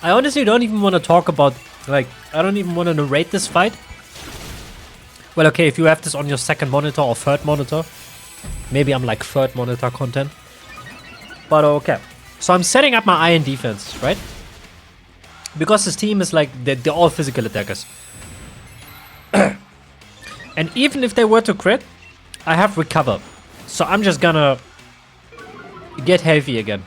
I honestly don't even want to talk about, like, I don't even want to narrate this fight. Well, okay, if you have this on your second monitor or third monitor, maybe I'm like third monitor content. But okay. So I'm setting up my iron defense, right? Because this team is like, they're all physical attackers. And even if they were to crit, I have recover. So I'm just gonna get healthy again.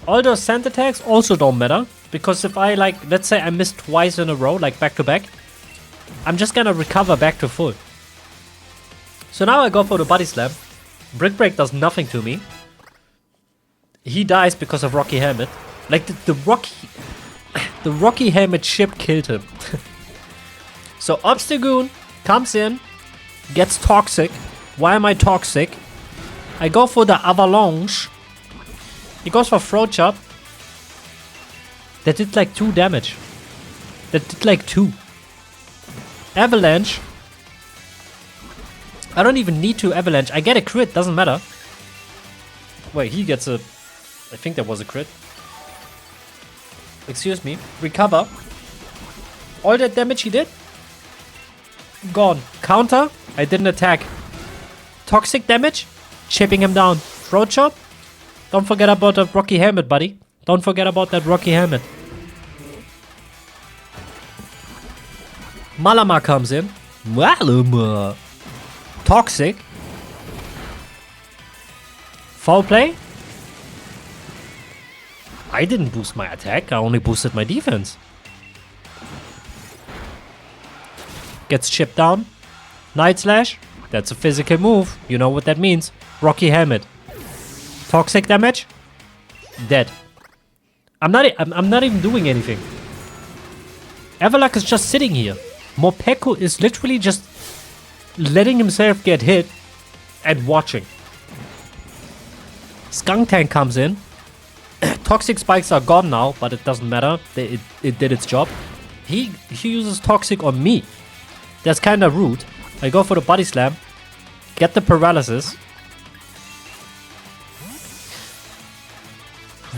All those sand attacks also don't matter. Because if I like, let's say I miss twice in a row, like back to back, I'm just gonna recover back to full. So now I go for the body slam. Brick Break does nothing to me. He dies because of Rocky Helmet. Like the Rocky Helmet ship killed him. So Obstagoon comes in, gets toxic. Why am I toxic? I go for the avalanche. He goes for throat chop. That did like 2 damage. That did like 2. Avalanche. I don't even need to avalanche. I get a crit, doesn't matter. Wait, he gets a... I think that was a crit. Excuse me. Recover. All that damage he did? Gone. Counter. I didn't attack. Toxic damage. Chipping him down. Throat chop. Don't forget about that Rocky Helmet, buddy. Don't forget about that Rocky Helmet. Malama comes in. Malama. Toxic. Foul play. I didn't boost my attack. I only boosted my defense. Gets chipped down. Night Slash. That's a physical move. You know what that means. Rocky Helmet. Toxic damage. Dead. I'm not even doing anything. Everluck is just sitting here. Morpeko is literally just letting himself get hit and watching. Skunk Tank comes in. Toxic spikes are gone now, but it doesn't matter. It did its job. He uses Toxic on me. That's kind of rude. I go for the body slam. Get the paralysis.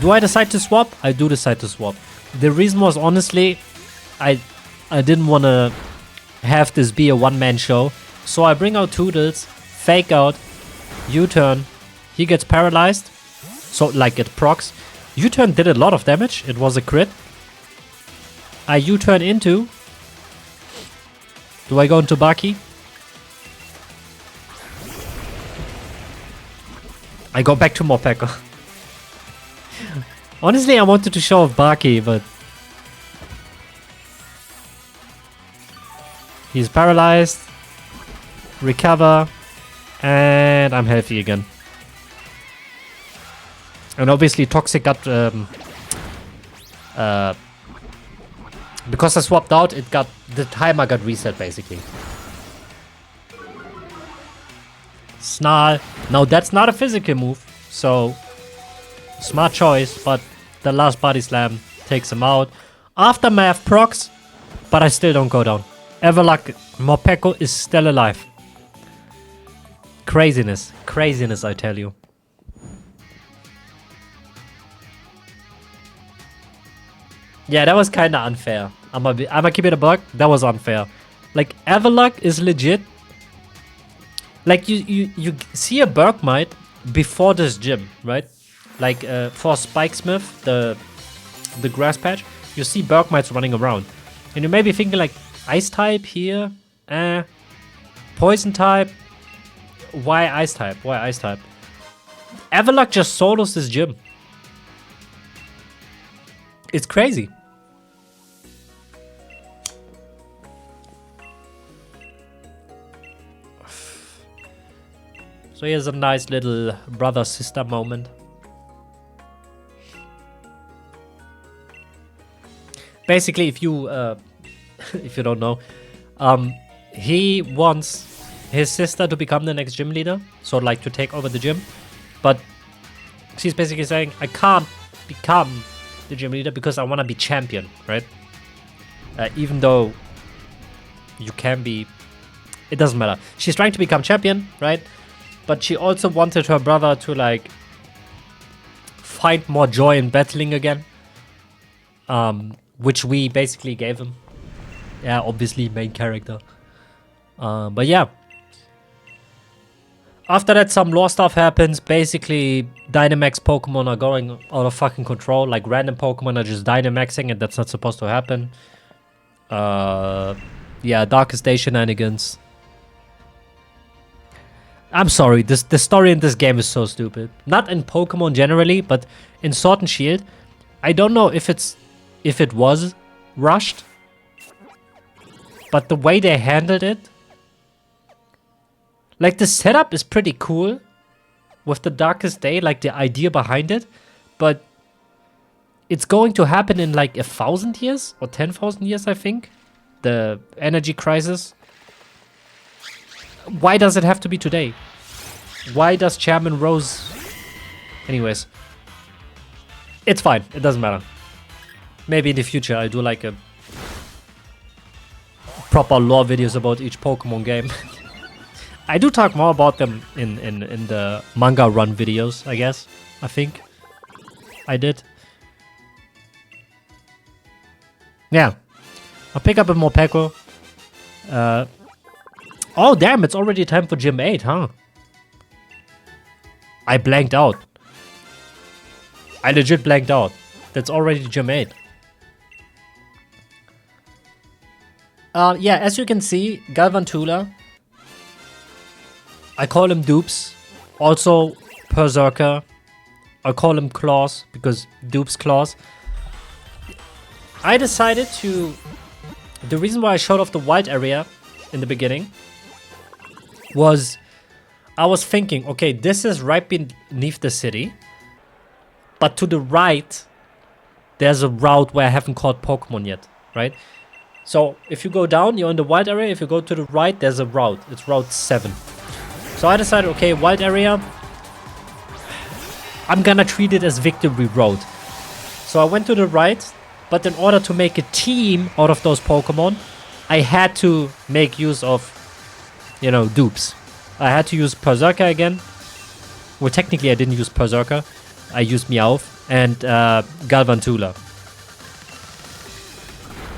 Do I decide to swap? I do decide to swap. The reason was honestly, I didn't want to have this be a one-man show. So I bring out Toodles, fake out, U-turn. He gets paralyzed. So like it procs. U-turn did a lot of damage. It was a crit. I U-turn into. Do I go into Baki? I go back to Morpeko. Honestly, I wanted to show off Baki, but he's paralyzed. Recover. And I'm healthy again. And obviously Toxic got... because I swapped out, it got... The timer got reset, basically. Snarl. Now that's not a physical move, so... Smart choice, but the last body slam takes him out. Aftermath procs, but I still don't go down. Everluck, Morpeko is still alive. Craziness. Craziness, I tell you. Yeah, that was kind of unfair. I'm gonna keep it a buck. That was unfair. Like, Everluck is legit. Like, you see a Bergmite before this gym, right? Like, for Spikesmith, the grass patch, you see Bergmites running around. And you may be thinking, like, Ice type here? Poison type? Why Ice type? Why Ice type? Everluck just solos this gym. It's crazy. So here's a nice little brother-sister moment. Basically, if you if you don't know, he wants his sister to become the next gym leader, so like to take over the gym. But she's basically saying, I can't become the gym leader because I want to be champion, right? Even though you can be, it doesn't matter. She's trying to become champion, right? But she also wanted her brother to like find more joy in battling again. which we basically gave him. Yeah, obviously main character. But yeah. After that, some lore stuff happens. Basically, Dynamax Pokemon are going out of fucking control. Like, random Pokemon are just Dynamaxing, and that's not supposed to happen. Yeah, Darkest Day shenanigans. I'm sorry, the story in this game is so stupid. Not in Pokemon generally, but in Sword and Shield. I don't know if it was rushed, but the way they handled it, like, the setup is pretty cool with the Darkest Day, like the idea behind it, but it's going to happen in like 1,000 years or 10,000 years, I think. The energy crisis. Why does it have to be today? Why does Chairman Rose... Anyways. It's fine. It doesn't matter. Maybe in the future I'll do like a proper lore videos about each Pokemon game. I do talk more about them in the manga run videos, I guess. I think I did. Yeah. I'll pick up a more Peko. Oh, damn, it's already time for Gym 8, huh? I blanked out. I legit blanked out. That's already Gym 8. Yeah, as you can see, Galvantula. I call him Dupes. Also, Berserker. I call him Claws, because Dupes Claws. I decided to... The reason why I showed off the wild area in the beginning was I was thinking, okay, this is right beneath the city, but to the right there's a route where I haven't caught Pokemon yet, right? So if you go down, you're in the wild area. If you go to the right, there's a route. It's Route 7. So I decided, okay, wild area, I'm gonna treat it as Victory Road. So I went to the right. But in order to make a team out of those Pokemon, I had to make use of, you know, dupes. I had to use Berserker again. Well, technically I didn't use Berserker. I used Meowth and Galvantula.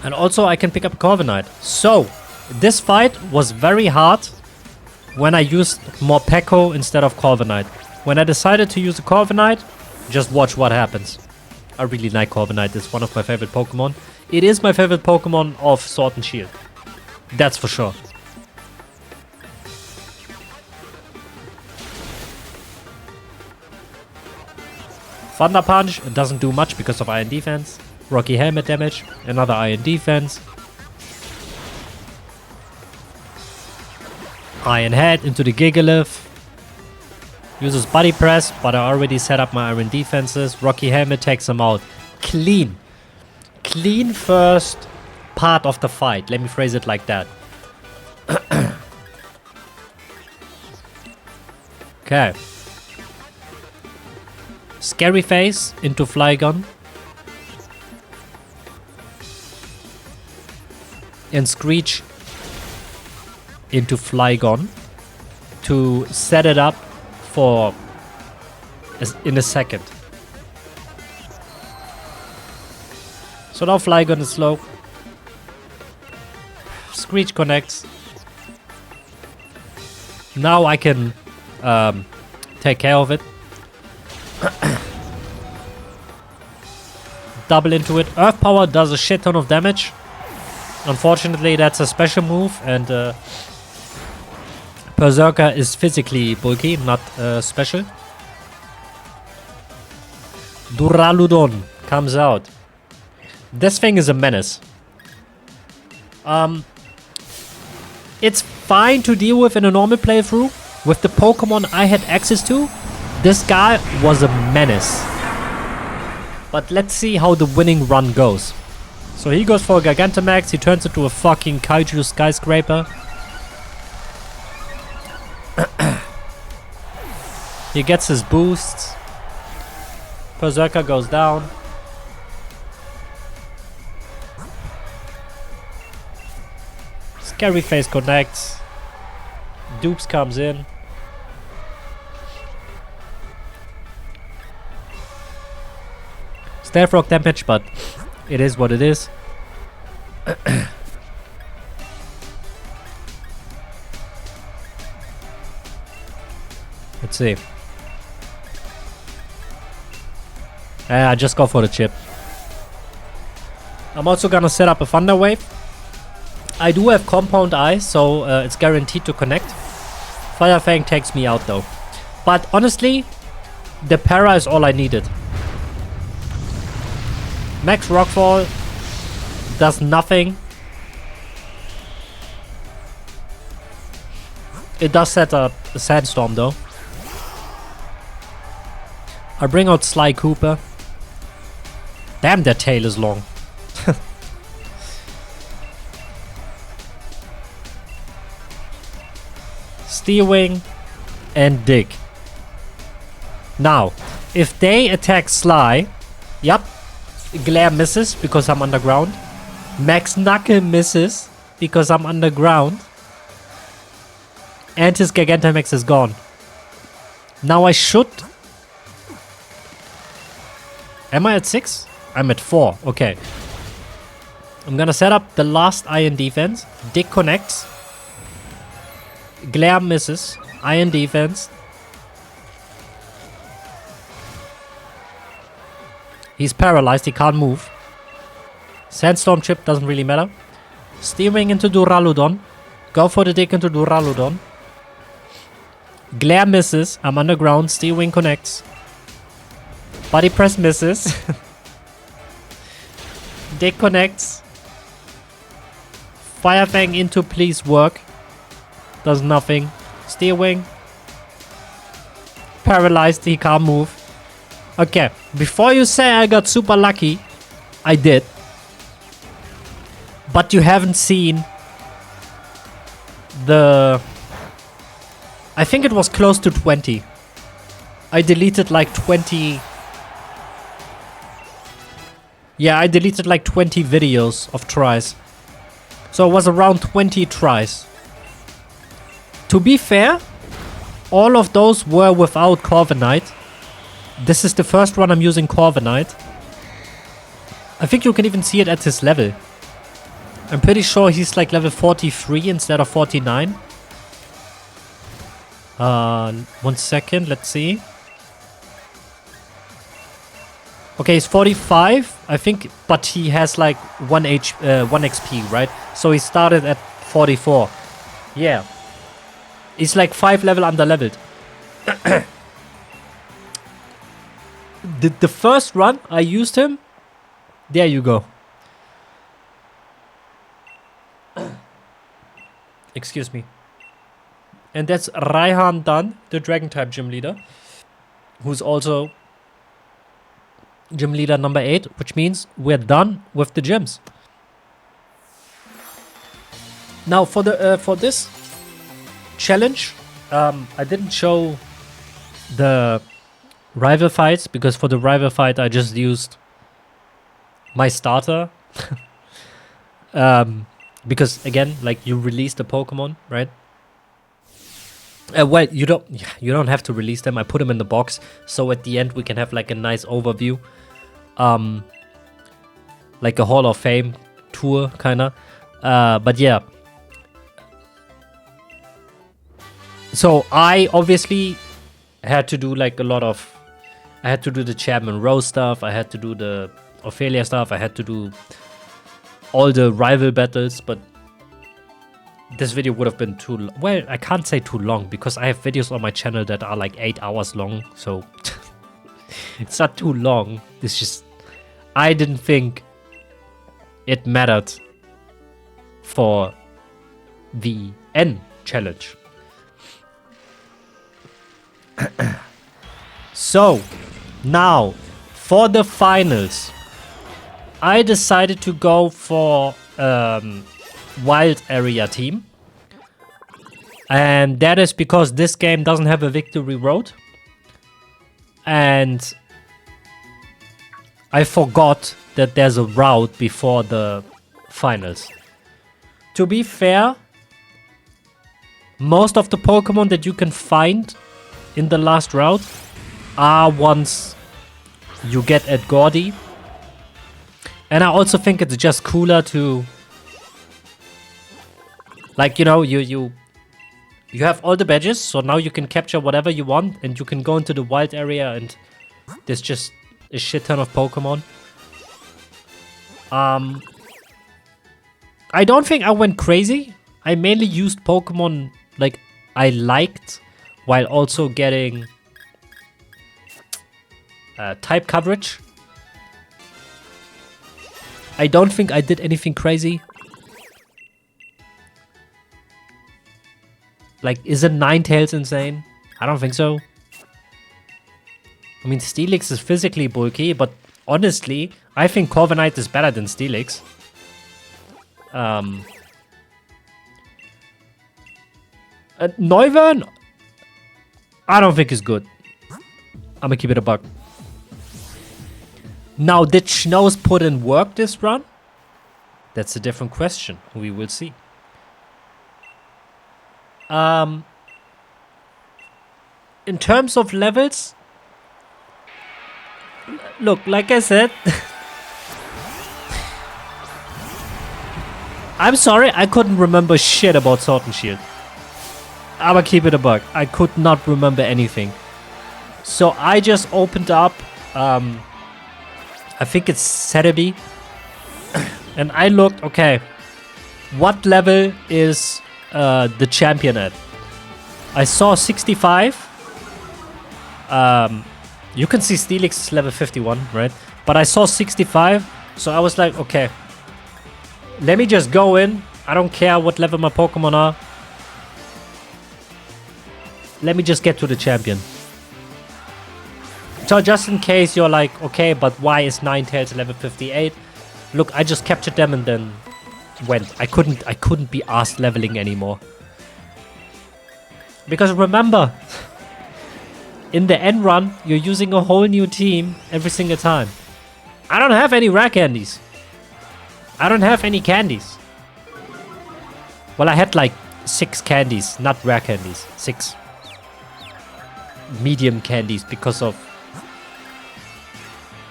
And also I can pick up Corviknight. So, this fight was very hard when I used Morpeko instead of Corviknight. When I decided to use a Corviknight, just watch what happens. I really like Corviknight. It's one of my favorite Pokemon. It is my favorite Pokemon of Sword and Shield. That's for sure. Thunder Punch doesn't do much because of Iron Defense. Rocky Helmet damage. Another Iron Defense. Iron Head into the Gigalith. Uses Body Press, but I already set up my Iron Defenses. Rocky Helmet takes him out. Clean. Clean first part of the fight. Let me phrase it like that. Okay. Scary Face into Flygon. And Screech into Flygon to set it up for in a second. So now Flygon is slow. Screech connects. Now I can take care of it. Double into it. Earth Power does a shit ton of damage. Unfortunately, that's a special move, and Berserker is physically bulky, not special. Duraludon comes out. This thing is a menace. It's fine to deal with in a normal playthrough. With the Pokemon I had access to, this guy was a menace. But let's see how the winning run goes. So he goes for a Gigantamax, he turns into a fucking Kaiju Skyscraper. He gets his boosts. Berserker goes down. Scary Face connects. Dupes comes in. Stealth Rock damage, but It is what it is. Let's see. I just go for the chip. I'm also gonna set up a Thunder Wave. I do have Compound Eye, so it's guaranteed to connect. Fire Fang takes me out though. But honestly, the para is all I needed. Max Rockfall does nothing. It does set up a Sandstorm though. I bring out Sly Cooper. Damn, that tail is long. Steel Wing and Dig. Now, if they attack Sly, yep, Glare misses because I'm underground. Max Knuckle misses because I'm underground. And his Gigantamax is gone. Now I should... Am I at 6? I'm at 4. Okay. I'm gonna set up the last Iron Defense. Dig connects. Glare misses. Iron Defense. He's paralyzed. He can't move. Sandstorm chip doesn't really matter. Steering into Duraludon. Go for the Dig into Duraludon. Glare misses. I'm underground. Steel Wing connects. Body Press misses. Dig connects. Fire Fang into Please Work. Does nothing. Steel Wing. Paralyzed. He can't move. Okay. Before you say I got super lucky, I did. But you haven't seen the... I think it was close to 20. I deleted like 20... Yeah, I deleted like 20 videos of tries. So it was around 20 tries. To be fair, all of those were without Corviknight. This is the first one I'm using Corviknight. I think you can even see it at his level. I'm pretty sure he's like level 43 instead of 49. 1 second, let's see. Okay, he's 45, I think, but he has like 1 XP, right? So he started at 44. Yeah. He's like 5 level under leveled. the first run I used him, there you go. Excuse me. And that's Raihan Dunn, the Dragon type gym leader, who's also gym leader number 8, which means we're done with the gyms. Now for the for this challenge, I didn't show the rival fights because for the rival fight I just used my starter. Because again, like you release the Pokemon, right? Well, you don't have to release them. I put them in the box, so at the end we can have like a nice overview, like a Hall of Fame tour, kinda. But yeah. So I obviously had to do like a lot of. I had to do the Chapman Rose stuff. I had to do the Ophelia stuff. I had to do all the rival battles, but this video would have been too long. Well, I can't say too long because I have videos on my channel that are like 8 hours long, so it's not too long. It's just I didn't think it mattered for the N challenge. So now for the finals, I decided to go for wild area team, and that is because this game doesn't have a victory road, and I forgot that there's a route before the finals. To be fair, most of the Pokemon that you can find in the last route are ones you get at Gordy. And I also think it's just cooler to, like, you know, you have all the badges, so now you can capture whatever you want, and you can go into the wild area, and there's just a shit ton of Pokemon. I don't think I went crazy. I mainly used Pokemon like I liked, while also getting type coverage. I don't think I did anything crazy. Like, is it Ninetales insane? I don't think so. I mean, Steelix is physically bulky, but honestly, I think Corviknight is better than Steelix. Noivern, I don't think is good. I'm gonna keep it a buck. Now, did Schnoz put in work this run? That's a different question. We will see. In terms of levels, look, like I said, I'm sorry, I couldn't remember shit about Sword and Shield. I'ma keep it a buck. I could not remember anything. So I just opened up, I think it's Celebi, and I looked, okay, what level is the champion at? I saw 65. You can see Steelix is level 51, right? But I saw 65, so I was like, okay, let me just go in. I don't care what level my Pokemon are. Let me just get to the champion. So just in case you're like, okay, but why is Ninetales level 58? Look, I just captured them and then went. I couldn't be asked leveling anymore. Because remember, in the end run, you're using a whole new team every single time. I don't have any rare candies. I don't have any candies. Well, I had like 6 candies, not rare candies. 6 medium candies because of,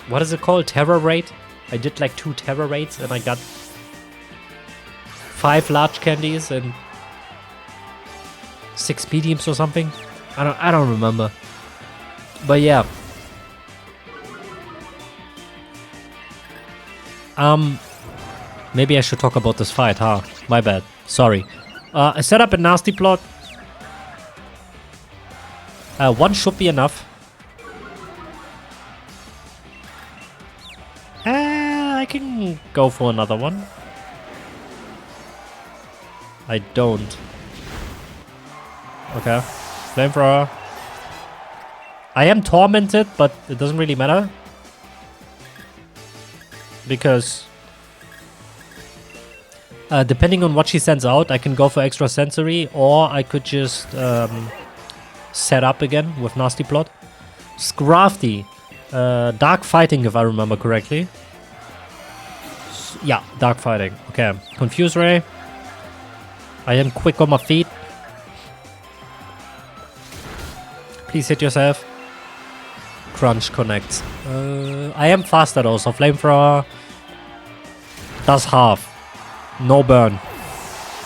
what is it called? Terror rate? I did like 2 terror rates and I got 5 large candies and 6 mediums or something. I don't remember. But yeah. Maybe I should talk about this fight, huh? My bad. Sorry. I set up a nasty plot. 1 should be enough. I can go for another one. I don't. Okay. Flamethrower. I am tormented, but it doesn't really matter. Because depending on what she sends out, I can go for extra sensory, or I could just set up again with Nasty Plot. Scrafty. Dark Fighting, if I remember correctly. Yeah, Dark Fighting. Okay. Confuse Ray. I am quick on my feet. Please hit yourself. Crunch connects. I am faster though, so Flamethrower does half. No burn.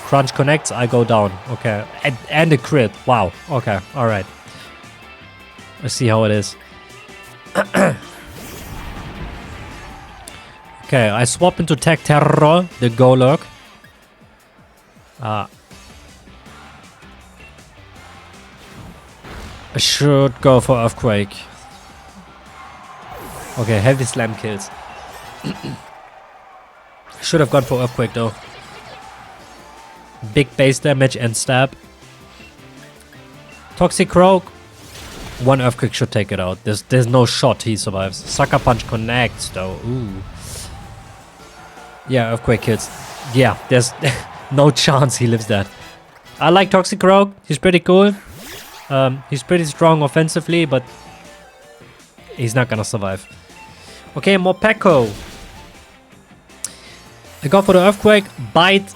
Crunch connects, I go down. Okay. And a crit. Wow. Okay. Alright. Let's see how it is. Okay, I swap into Tech Terror, the Golurk. I should go for Earthquake. Okay, Heavy Slam kills. Should have gone for Earthquake though. Big base damage and stab. Toxicroak. 1 Earthquake should take it out. There's no shot he survives. Sucker Punch connects though. Ooh. Yeah, Earthquake kills. Yeah, there's no chance he lives that. I like Toxicroak. He's pretty cool. He's pretty strong offensively, but he's not gonna survive. Okay, Morpeko. I go for the Earthquake. Bite.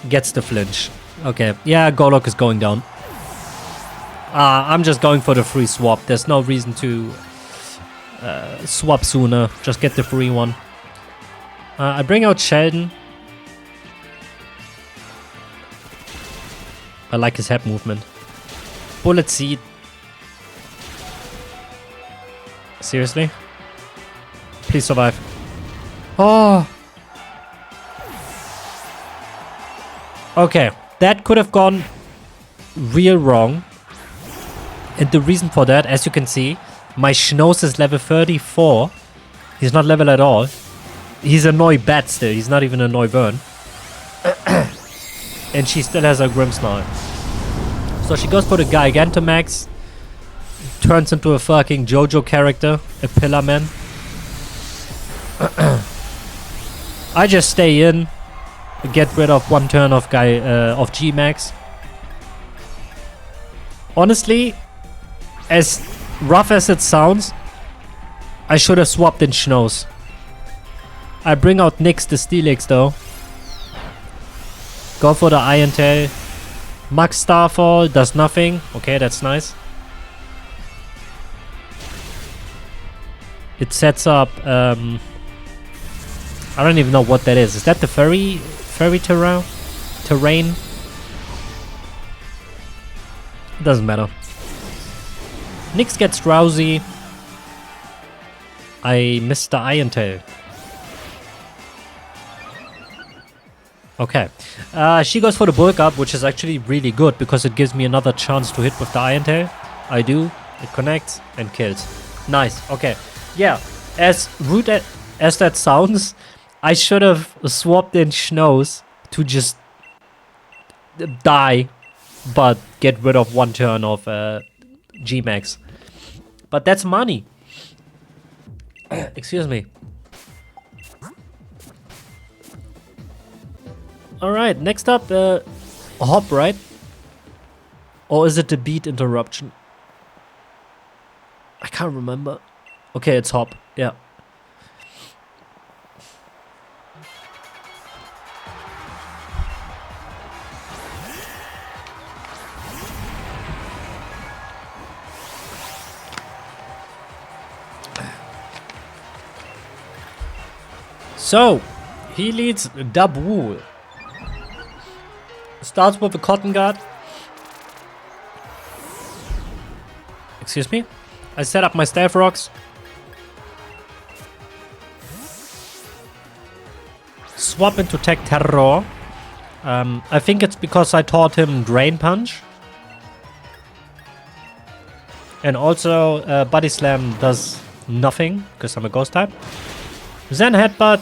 Gets the flinch. Okay, yeah, Golok is going down. I'm just going for the free swap. There's no reason to swap sooner. Just get the free one. I bring out Sheldon. I like his head movement. Bullet Seed. Seriously? Please survive. Oh. Okay, that could have gone real wrong. And the reason for that, as you can see, my Schnoz is level 34. He's not level at all. He's a Noibat still. He's not even a Noivern. And she still has a Grimmsnarl. So she goes for the Gigantamax. Turns into a fucking JoJo character. A Pillar Man. I just stay in. Get rid of one turn of G-Max. Honestly, as rough as it sounds, I should have swapped in Schnoz. I bring out Nyx the Steelix though. Go for the Iron Tail. Max Starfall does nothing. Okay, that's nice. It sets up... I don't even know what that is. Is that the fairy terrain? It doesn't matter. Nyx gets drowsy. I missed the Iron Tail. Okay. She goes for the bulk up, which is actually really good because it gives me another chance to hit with the Iron Tail. I do. It connects and kills. Nice. Okay. Yeah. As rude as that sounds, I should have swapped in Schnoz to just die, but get rid of one turn of G-Max. But that's money. Excuse me. Alright, next up, Hop, right? Or is it the beat interruption? I can't remember. Okay, it's Hop, yeah. So, he leads Dabu. Starts with a Cotton Guard. Excuse me. I set up my Staff Rocks. Swap into Tech Terror. I think it's because I taught him Drain Punch. And also, Body Slam does nothing because I'm a Ghost type. Zen Headbutt.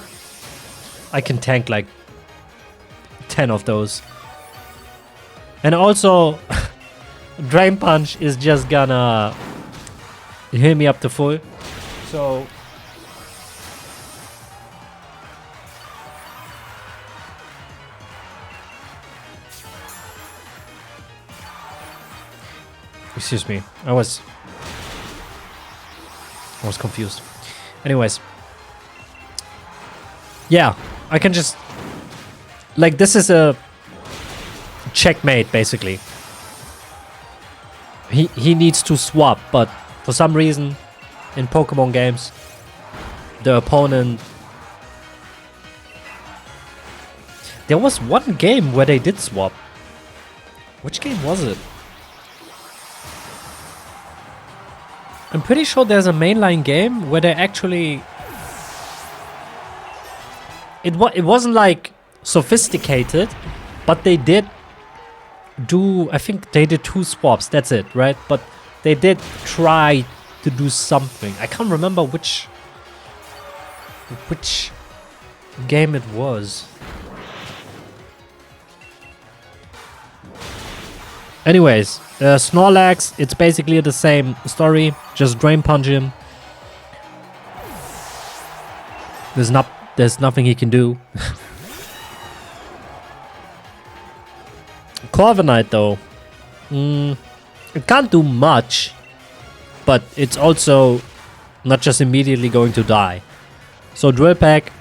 I can tank like 10 of those. And also, Drain Punch is just gonna heal me up to full. So, excuse me, I was confused. Anyways, yeah, I can just, like, this is a checkmate basically. He needs to swap, but for some reason in Pokemon games the opponent, there was one game where they did swap. Which game was it? I'm pretty sure there's a mainline game where they actually, it wasn't like sophisticated, but they did do, I think they did 2 swaps, that's it, right? But they did try to do something. I can't remember which game it was. Anyways, Snorlax, it's basically the same story, just Drain Punch him. There's nothing he can do. Corviknight though, it can't do much, but it's also not just immediately going to die. So Drill Peck,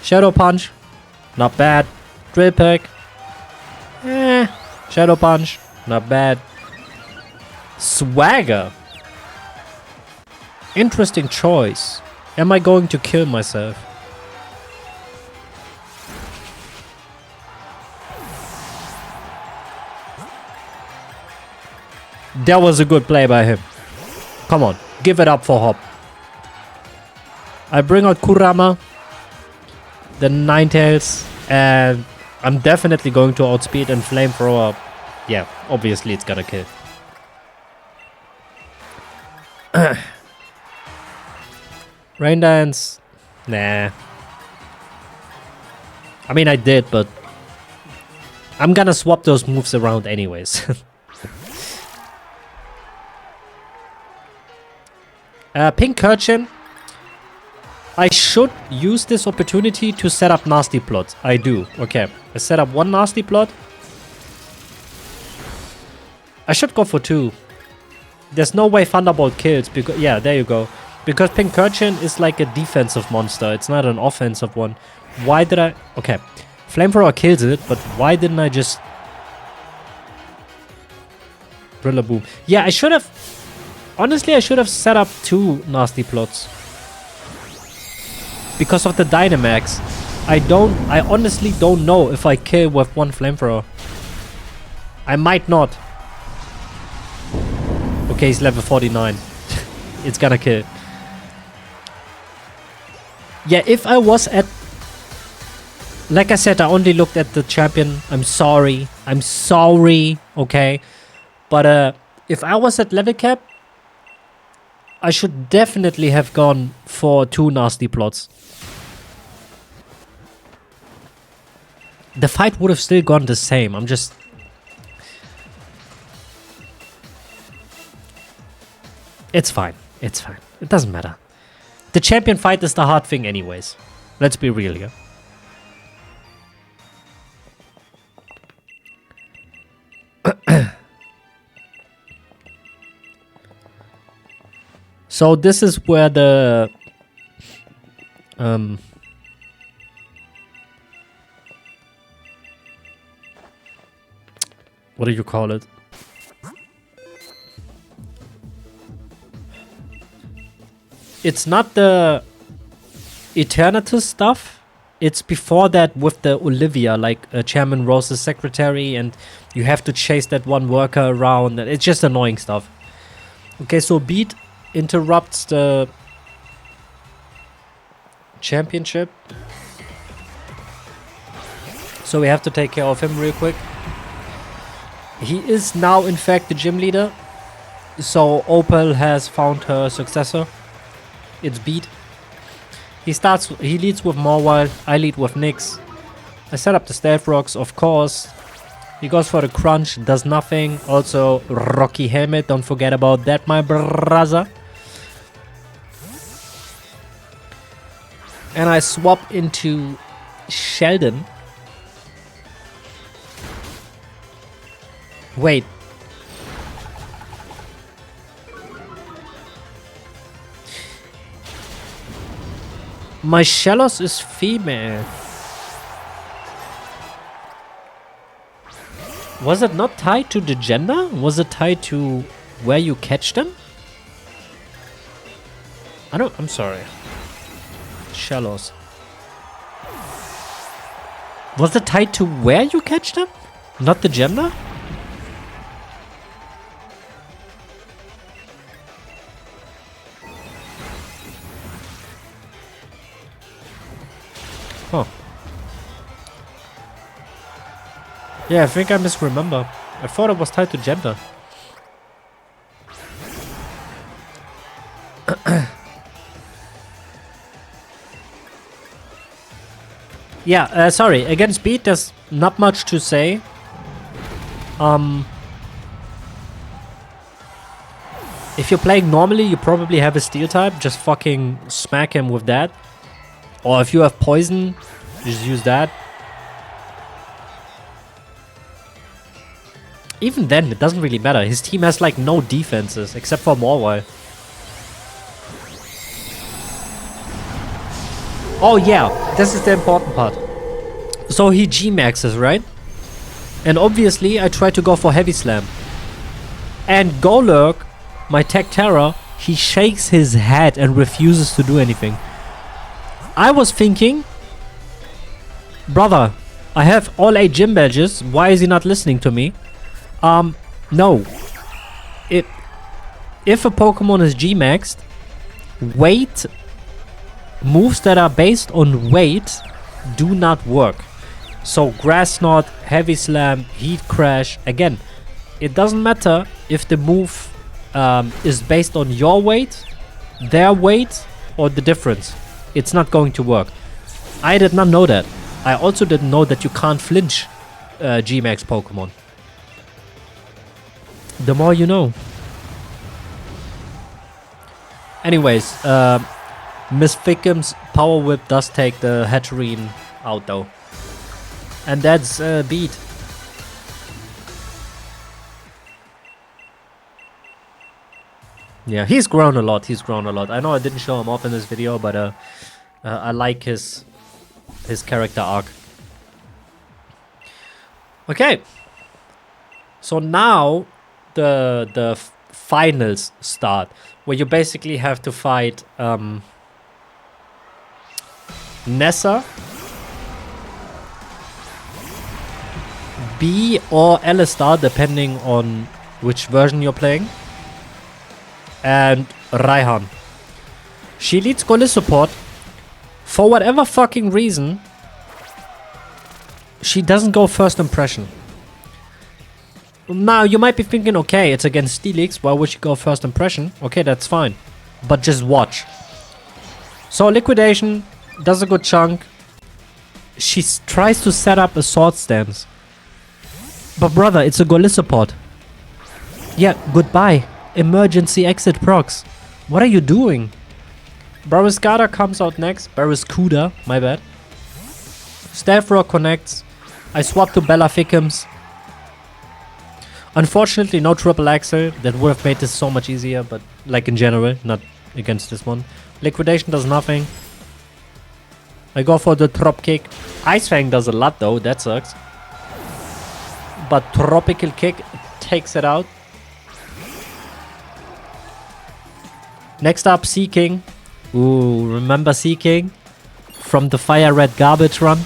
Shadow Punch, not bad. Drill Peck, Shadow Punch, not bad. Swagger, interesting choice. Am I going to kill myself? That was a good play by him. Come on, give it up for Hop. I bring out Kurama, the Ninetales, and I'm definitely going to outspeed and Flamethrower. Yeah, obviously it's gonna kill. Rain Dance. Nah. I mean, I did, but I'm gonna swap those moves around anyways. Pink Urchin. I should use this opportunity to set up nasty plots. I do. Okay. I set up one nasty plot. I should go for two. There's no way Thunderbolt kills because... Yeah, there you go. Because Pink Urchin is like a defensive monster. It's not an offensive one. Why did I... Okay. Flamethrower kills it, but why didn't I just... Rillaboom. Yeah, I should have... Honestly, I should have set up two nasty plots. Because of the Dynamax. I honestly don't know if I kill with one Flamethrower. I might not. Okay, he's level 49. It's gonna kill. Yeah, if I was at... Like I said, I only looked at the champion. I'm sorry. I'm sorry. Okay. But if I was at level cap, I should definitely have gone for two nasty plots. The fight would have still gone the same. I'm just... It's fine. It's fine. It doesn't matter. The champion fight is the hard thing anyways. Let's be real here. So this is where the... what do you call it? It's not the Eternatus stuff. It's before that with the Olivia, like Chairman Rose's secretary, and you have to chase that one worker around. It's just annoying stuff. Okay, so Beat interrupts the championship. So we have to take care of him real quick. He is now, in fact, the gym leader. So Opal has found her successor. It's Beat. He leads with Mawile. I lead with Nyx. I set up the Stealth Rocks, of course. He goes for the Crunch, does nothing. Also, Rocky Helmet, don't forget about that, my brother. And I swap into Sheldon. Wait. My Shellos is female. Was it not tied to the gender? Was it tied to where you catch them? I'm sorry. Shellos. Was it tied to where you catch them? Not the gender? Huh. Yeah, I think I misremember. I thought it was tied to gender. Yeah, sorry. Against Beat, there's not much to say. If you're playing normally, you probably have a Steel type. Just fucking smack him with that. Or if you have Poison, just use that. Even then, it doesn't really matter. His team has like no defenses, except for Mawile. Oh yeah, this is the important part. So he G-maxes, right? And obviously I try to go for Heavy Slam. And Golurk, my Tech Terror, he shakes his head and refuses to do anything. I was thinking, brother, I have all 8 gym badges, why is he not listening to me? No. if a Pokemon is G-maxed, weight moves that are based on weight do not work. So Grass Knot, Heavy Slam, Heat Crash, again, it doesn't matter if the move is based on your weight, their weight, or the difference. It's not going to work. I did not know that. I also didn't know that you can't flinch G-Max Pokemon. The more you know. Anyways, Miss Thickham's Power Whip does take the Hatterene out though. And that's beat. Yeah, he's grown a lot. He's grown a lot. I know I didn't show him off in this video, but I like his character arc. Okay. So now the finals start, where you basically have to fight Nessa, B, or Alistar, depending on which version you're playing, and Raihan. She leads Golisopod. For whatever fucking reason, she doesn't go first impression. Now, you might be thinking, okay, it's against Steelix, why would she go first impression? Okay, that's fine. But just watch. So, Liquidation does a good chunk. She tries to set up a sword stance. But brother, it's a Golisopod. Yeah, goodbye. Emergency exit procs. What are you doing? Barraskewda comes out next. Barraskewda, my bad. Staff Rock connects. I swap to Bella Thickham's. Unfortunately, no triple axle. That would have made this so much easier, but like in general, not against this one. Liquidation does nothing. I go for the drop kick. Ice Fang does a lot though, that sucks. But Tropical Kick takes it out. Next up, Seeking. Ooh, remember Seeking? From the Fire Red Garbage run?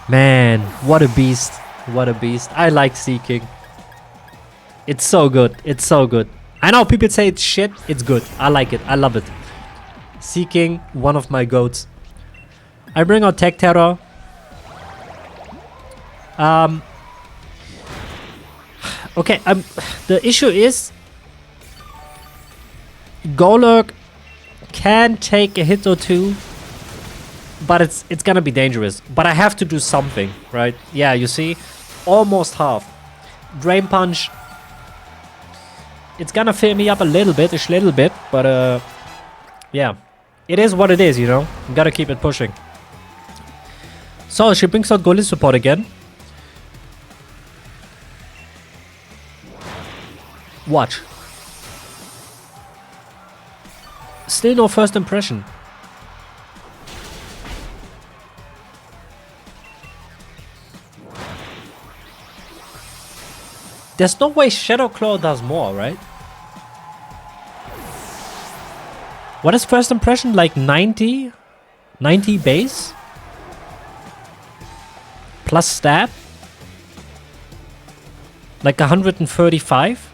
Man, what a beast. What a beast. I like Seeking. It's so good. It's so good. I know people say it's shit. It's good. I like it. I love it. Seeking, one of my goats. I bring out Tech Terror. Okay, the issue is Golurk can take a hit or two, but it's gonna be dangerous. But I have to do something, right? Yeah, you see? Almost half. Drain Punch. It's gonna fill me up a little bit, but yeah. It is what it is, you know? You gotta keep it pushing. So, she brings out Golisopod again. Watch. Still no first impression. There's no way Shadow Claw does more, right? What is first impression? Like 90? 90 base? Plus stab? Like 135?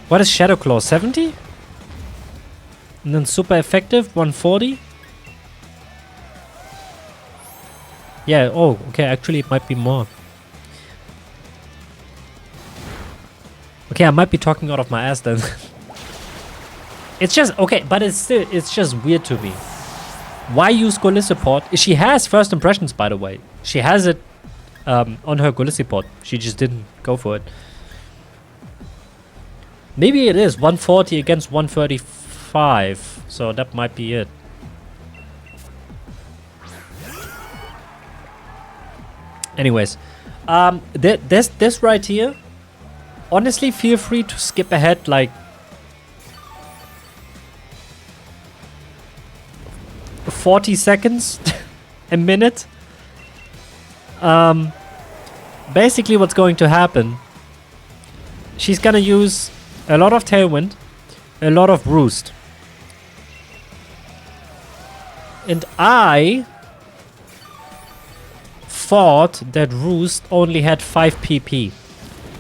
What is Shadow Claw? 70? And then super effective? 140? Yeah, oh, okay, actually it might be more. Okay, I might be talking out of my ass then. It's just, okay, but it's just weird to me. Why use Golisopod? She has first impressions, by the way. She has it on her Golisopod. She just didn't go for it. Maybe it is 140 against 135, so that might be it. Anyways, this right here, honestly, feel free to skip ahead like 40 seconds, a minute. Basically what's going to happen, she's gonna use a lot of Tailwind, a lot of Roost. And I thought that Roost only had 5 PP.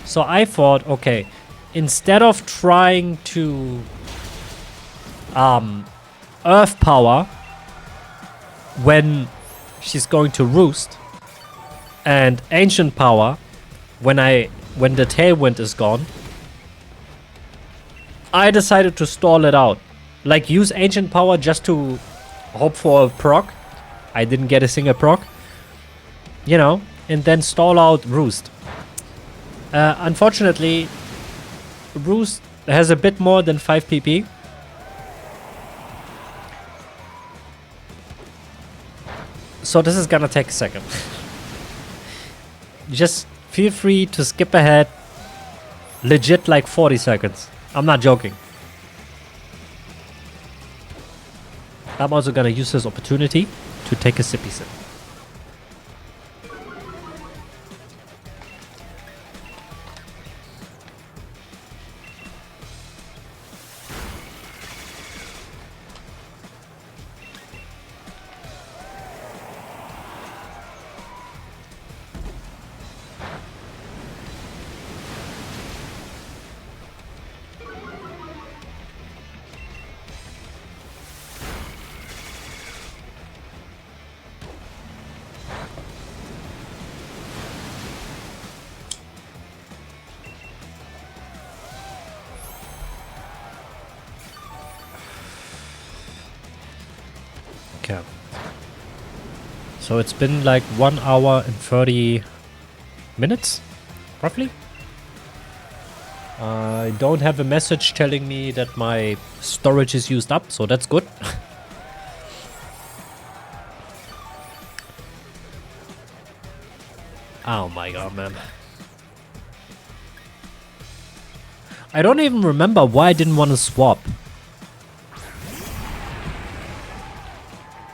So I thought, okay, instead of trying to Earth Power when she's going to Roost, and Ancient Power when the Tailwind is gone, I decided to stall it out. Like, use Ancient Power just to hope for a proc. I didn't get a single proc. You know, and then stall out Roost. Unfortunately, Roost has a bit more than 5 PP. So this is gonna take a second. Just feel free to skip ahead. Legit like 40 seconds. I'm not joking. I'm also gonna use this opportunity to take a sippy sip. Okay. So it's been like 1 hour and 30 minutes, roughly. I don't have a message telling me that my storage is used up, so that's good. Oh my god, man. I don't even remember why I didn't want to swap.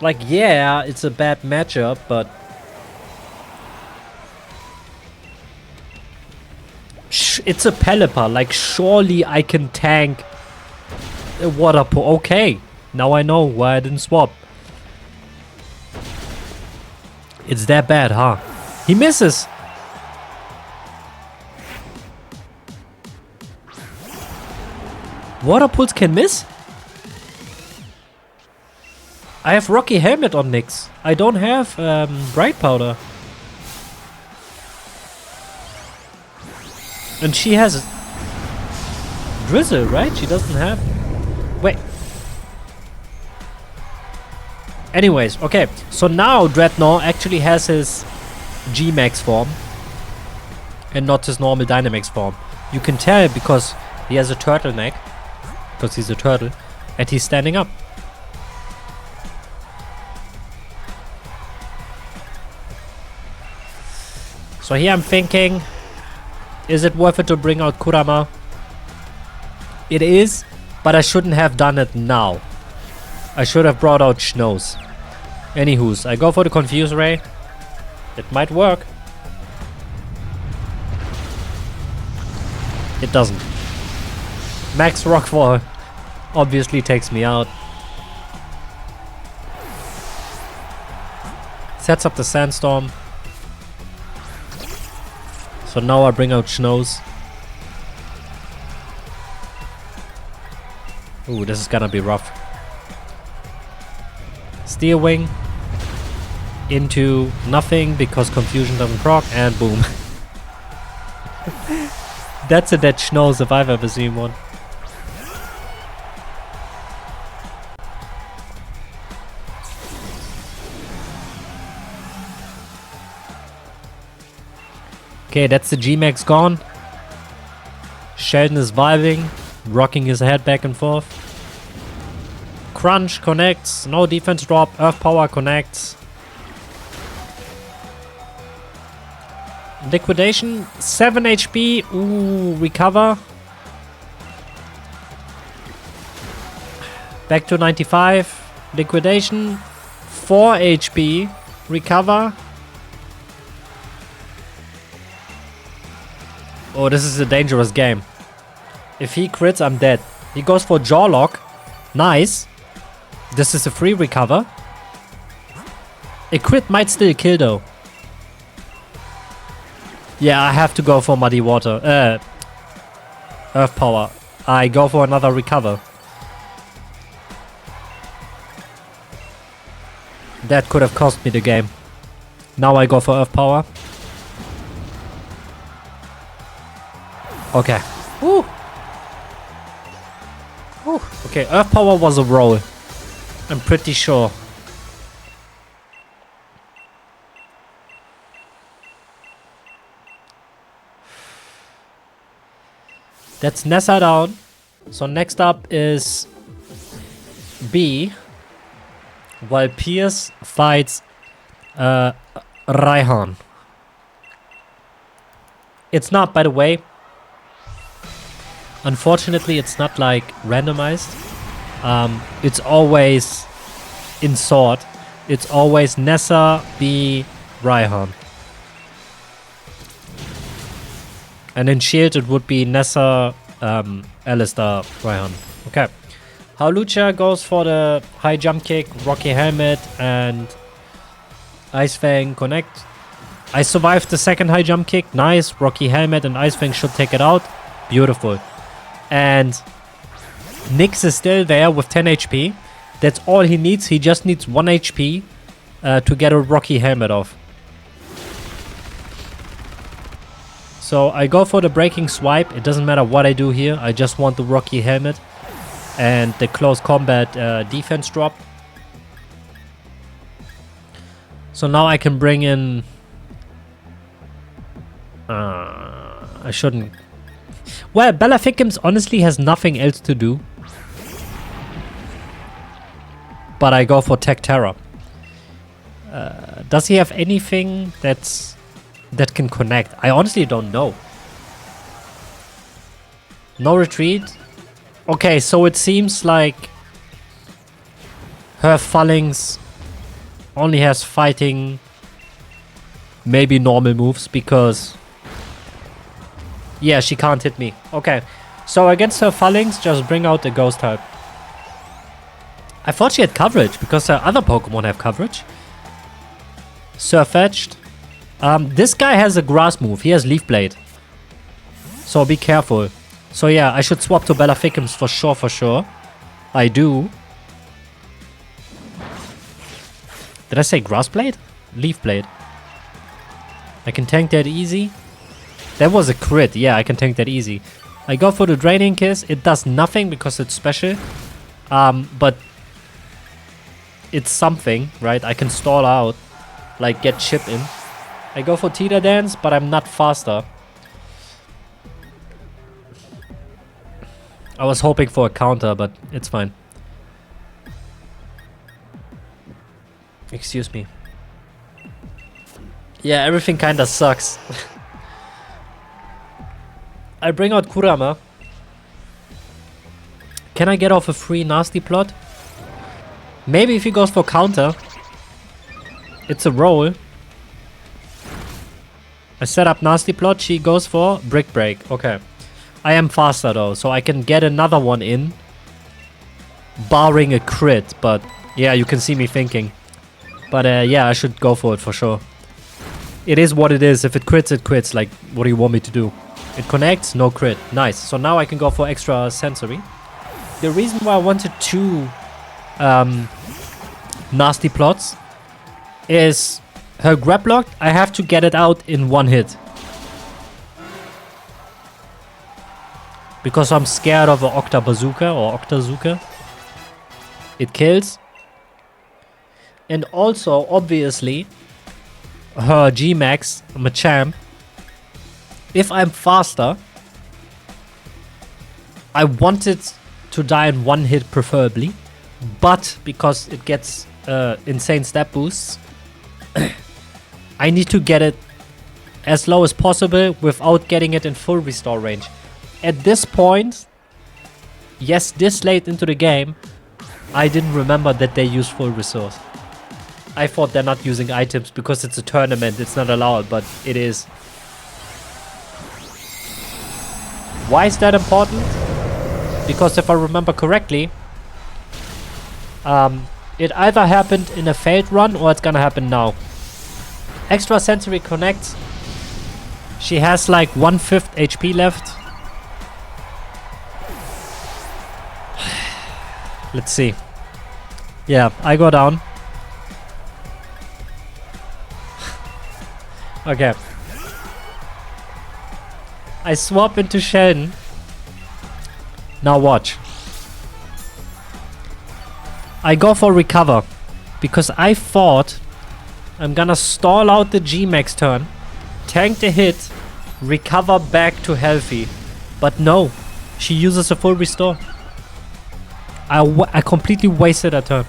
Like, yeah, it's a bad matchup, but... it's a Pelipper. Like, surely I can tank a water pool. Okay, now I know why I didn't swap. It's that bad, huh? He misses. Water pools can miss? I have Rocky Helmet on Nyx. I don't have Bright Powder. And she has Drizzle, right? She doesn't have... Wait. Anyways, okay. So now Dreadnought actually has his G-Max form. And not his normal Dynamax form. You can tell because he has a turtleneck. Because he's a turtle. And he's standing up. So here I'm thinking, is it worth it to bring out Kurama? It is, but I shouldn't have done it now. I should have brought out Schnoz. Anywho's, I go for the Confuse Ray. It might work. It doesn't. Max Rockfall obviously takes me out. Sets up the Sandstorm. So now I bring out Schnoz. Ooh, this is gonna be rough. Steel Wing. Into nothing because Confusion doesn't proc, and boom. That's a dead Schnoz if I've ever seen one. Okay, that's the G-Max gone. Sheldon is vibing, rocking his head back and forth. Crunch connects, no defense drop, Earth Power connects. Liquidation, 7 HP, ooh, recover. Back to 95, liquidation, 4 HP, recover. Oh, this is a dangerous game. If he crits, I'm dead. He goes for Jaw Lock. Nice. This is a free recover. A crit might still kill though. Yeah, I have to go for Muddy Water. Earth Power. I go for another Recover. That could have cost me the game. Now I go for Earth Power. Okay. Woo. Woo. Okay, Earth Power was a roll. I'm pretty sure. That's Nessa down. So next up is B. While Pierce fights Raihan. It's not, by the way. Unfortunately, it's not like randomized. It's always in Sword. It's always Nessa B Raihan. And in Shield it would be Nessa, Alistar, Raihan. Okay. Hawlucha goes for the high jump kick, Rocky Helmet, and Ice Fang connect. I survived the second high jump kick. Nice. Rocky Helmet and Ice Fang should take it out. Beautiful. And Nyx is still there with 10 HP. That's all he needs. He just needs 1 HP to get a Rocky Helmet off. So I go for the breaking swipe. It doesn't matter what I do here. I just want the Rocky Helmet and the close combat defense drop. So now I can bring in... I shouldn't... Well, Bellaficums honestly has nothing else to do. But I go for Tech Terror. Does he have anything that can connect? I honestly don't know. No retreat. Okay, so it seems like her Phalanx only has fighting, maybe normal moves, because yeah, she can't hit me. Okay, so against her Phalanx, just bring out the Ghost type. I thought she had coverage because her other Pokemon have coverage. Surfetched. This guy has a grass move. He has Leaf Blade. So be careful. So yeah, I should swap to Bellaficums for sure, for sure. I do. Did I say Grass Blade? Leaf Blade. I can tank that easy. That was a crit. Yeah, I can tank that easy. I go for the Draining Kiss. It does nothing because it's special. But it's something, right? I can stall out. Like get chip in. I go for Teeter Dance, but I'm not faster. I was hoping for a counter, but it's fine. Excuse me. Yeah, everything kinda sucks. I bring out Kurama. Can I get off a free Nasty Plot? Maybe if he goes for counter. It's a roll. I set up Nasty Plot, she goes for Brick Break. Okay. I am faster though, so I can get another one in. Barring a crit, but yeah, you can see me thinking. But yeah, I should go for it for sure. It is what it is. If it crits, it crits. Like, what do you want me to do? It connects, no crit. Nice. So now I can go for extra sensory. The reason why I wanted 2 Nasty Plots is her grab lock. I have to get it out in 1 hit. Because I'm scared of an Octa Bazooka or Octazooka. It kills. And also, obviously, her G-Max, Machamp. If I'm faster, I want it to die in 1 hit preferably. But because it gets insane stat boosts, I need to get it as low as possible without getting it in full restore range. At this point, yes, this late into the game, I didn't remember that they use full resource. I thought they're not using items because it's a tournament, it's not allowed, but it is. Why is that important? Because if I remember correctly, it either happened in a failed run or it's gonna happen now. Extra Sensory connects. She has like 1/5 HP left. Let's see. Yeah, I go down. Okay. I swap into Sheldon. Now watch. I go for recover. Because I thought I'm gonna stall out the G-Max turn, tank the hit, recover back to healthy. But no, she uses a full restore. I completely wasted a turn.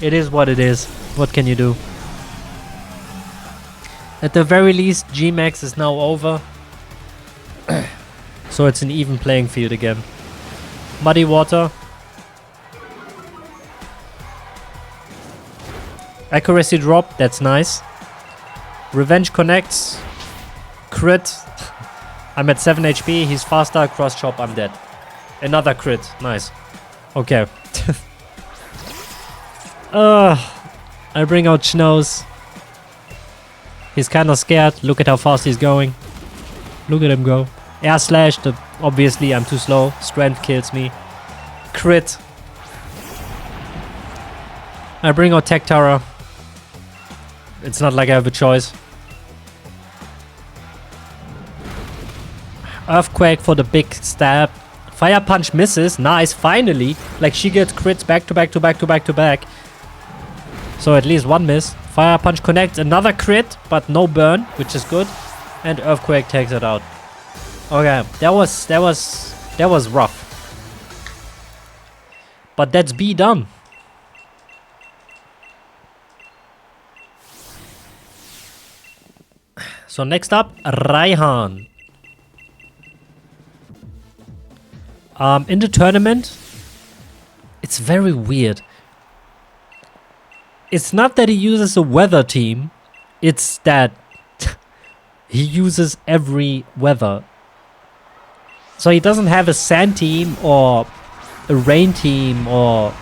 It is what it is. What can you do? At the very least, G-Max is now over. So it's an even playing field again. Muddy water. Accuracy drop, that's nice. Revenge connects. Crit. I'm at 7 HP, he's faster, cross chop, I'm dead. Another crit, nice. Okay. I bring out Schnoz. He's kinda scared, look at how fast he's going. Look at him go. Air slash, obviously I'm too slow. Strength kills me. Crit. I bring out Tech Tower. It's not like I have a choice. Earthquake for the big stab. Fire Punch misses. Nice, finally. Like she gets crits back to back to back to back to back. So at least one miss. Fire Punch connects. Another crit, but no burn, which is good. And Earthquake takes it out. Okay, that was rough. But that's B done. So next up, Raihan. In the tournament, it's very weird. It's not that he uses a weather team, it's that he uses every weather. So he doesn't have a sand team or a rain team or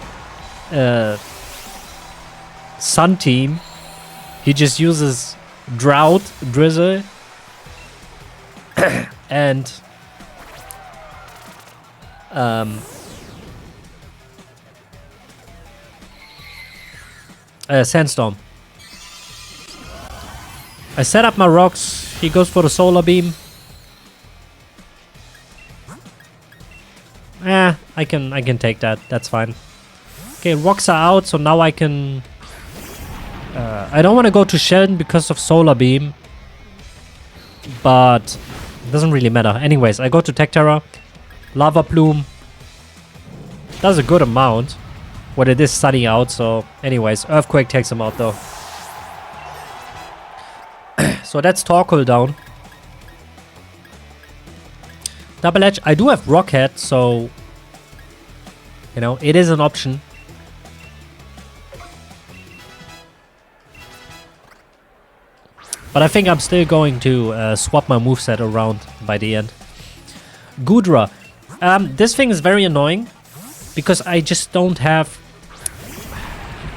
a sun team. He just uses drought, drizzle, and sandstorm. I set up my rocks. He goes for the solar beam. I can take that. That's fine. Okay, rocks are out, so now I can. I don't want to go to Sheldon because of solar beam, but it doesn't really matter. Anyways, I go to Tech Terror. Lava Plume does a good amount. What it is sunny out, so anyways, Earthquake takes him out though. So that's Torkoal down. Double Edge, I do have Rockhead, so you know, it is an option. But I think I'm still going to swap my moveset around by the end. Gudra. This thing is very annoying because I just don't have...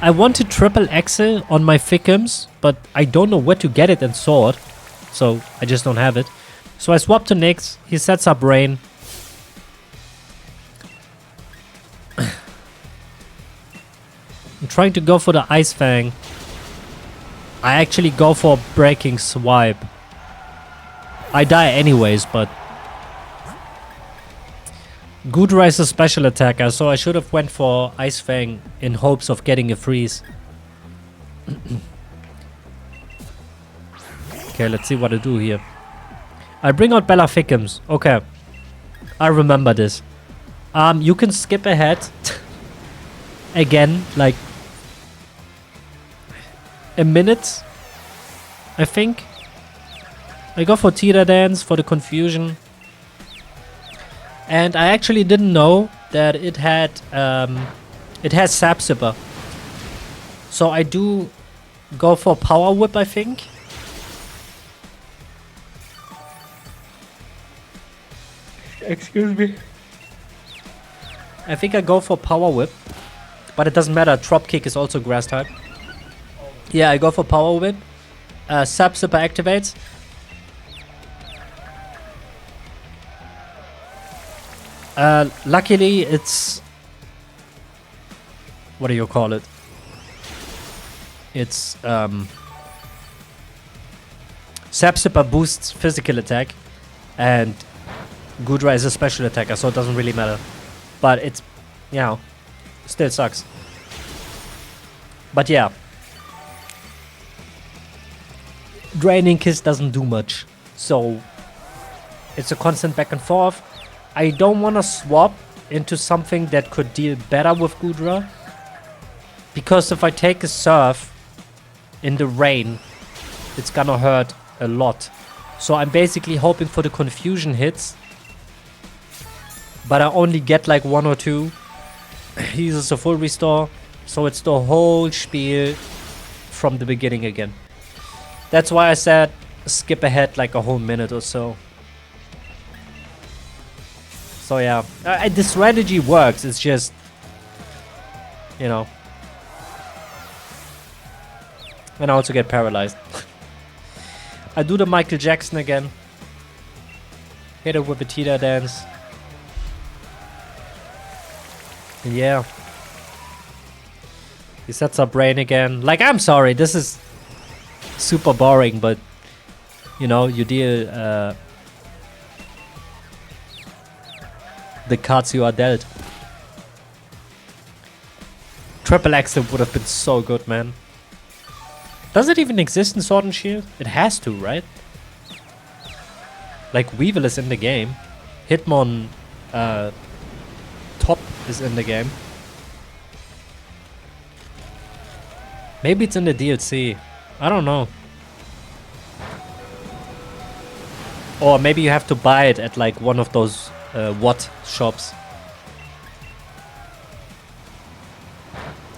I want to triple Axel on my Thickums, but I don't know where to get it in Sword. So I just don't have it. So I swap to Nyx. He sets up Rain. I'm trying to go for the Ice Fang. I actually go for Breaking Swipe. I die anyways, but... Gudra is a special attacker, so I should have went for Ice Fang in hopes of getting a freeze. Okay, let's see what I do here. I bring out Bella Thickums. Okay. I remember this. You can skip ahead. Again, like... a minute, I think. I go for Tira Dance for the confusion. And I actually didn't know that it had it has Sap Sipper. So I do go for Power Whip, I think. Excuse me. I think I go for Power Whip. But it doesn't matter, Drop Kick is also grass type. Yeah, I go for Power Whip. Sap Super activates. Luckily, it's... What do you call it? It's... Sap Super boosts physical attack. And Gudra is a special attacker, so it doesn't really matter. But it's... You know, still sucks. But yeah. Draining Kiss doesn't do much. So... It's a constant back and forth. I don't want to swap into something that could deal better with Gudra. Because if I take a Surf in the rain, it's gonna hurt a lot. So I'm basically hoping for the confusion hits. But I only get like 1 or 2. He uses a full restore. So it's the whole spiel from the beginning again. That's why I said skip ahead like a whole minute or so. So yeah, the strategy works, it's just, you know. And I also get paralyzed. I do the Michael Jackson again. Hit it with a Tita dance. And yeah. He sets up Rain again. Like, I'm sorry, this is super boring, but, you know, you deal... the cards you are dealt. Triple Exit would have been so good, man. Does it even exist in Sword and Shield? It has to, right? Like, Weevil is in the game. Hitmon Top is in the game. Maybe it's in the DLC. I don't know. Or maybe you have to buy it at like one of those Watt shops.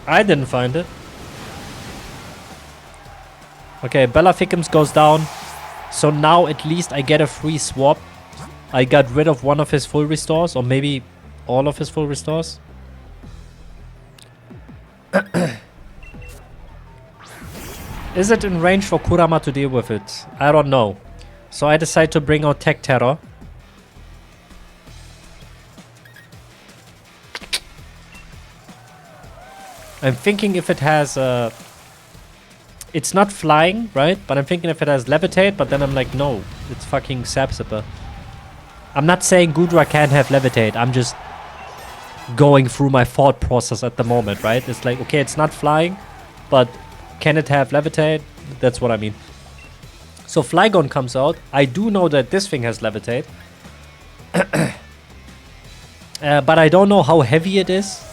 I didn't find it. Okay, Bella Thickums goes down. So now at least I get a free swap. I got rid of one of his full restores, or maybe all of his full restores. Is it in range for Kurama to deal with it? I don't know. So I decide to bring out Tech Terror. I'm thinking if it has it's not flying, right? But I'm thinking if it has Levitate, but then I'm like, no, it's fucking Sap Sipper. I'm not saying Gudra can't have Levitate, I'm just going through my thought process at the moment, right? It's like, okay, it's not flying, but can it have Levitate? That's what I mean. So Flygon comes out. I do know that this thing has Levitate. But I don't know how heavy it is.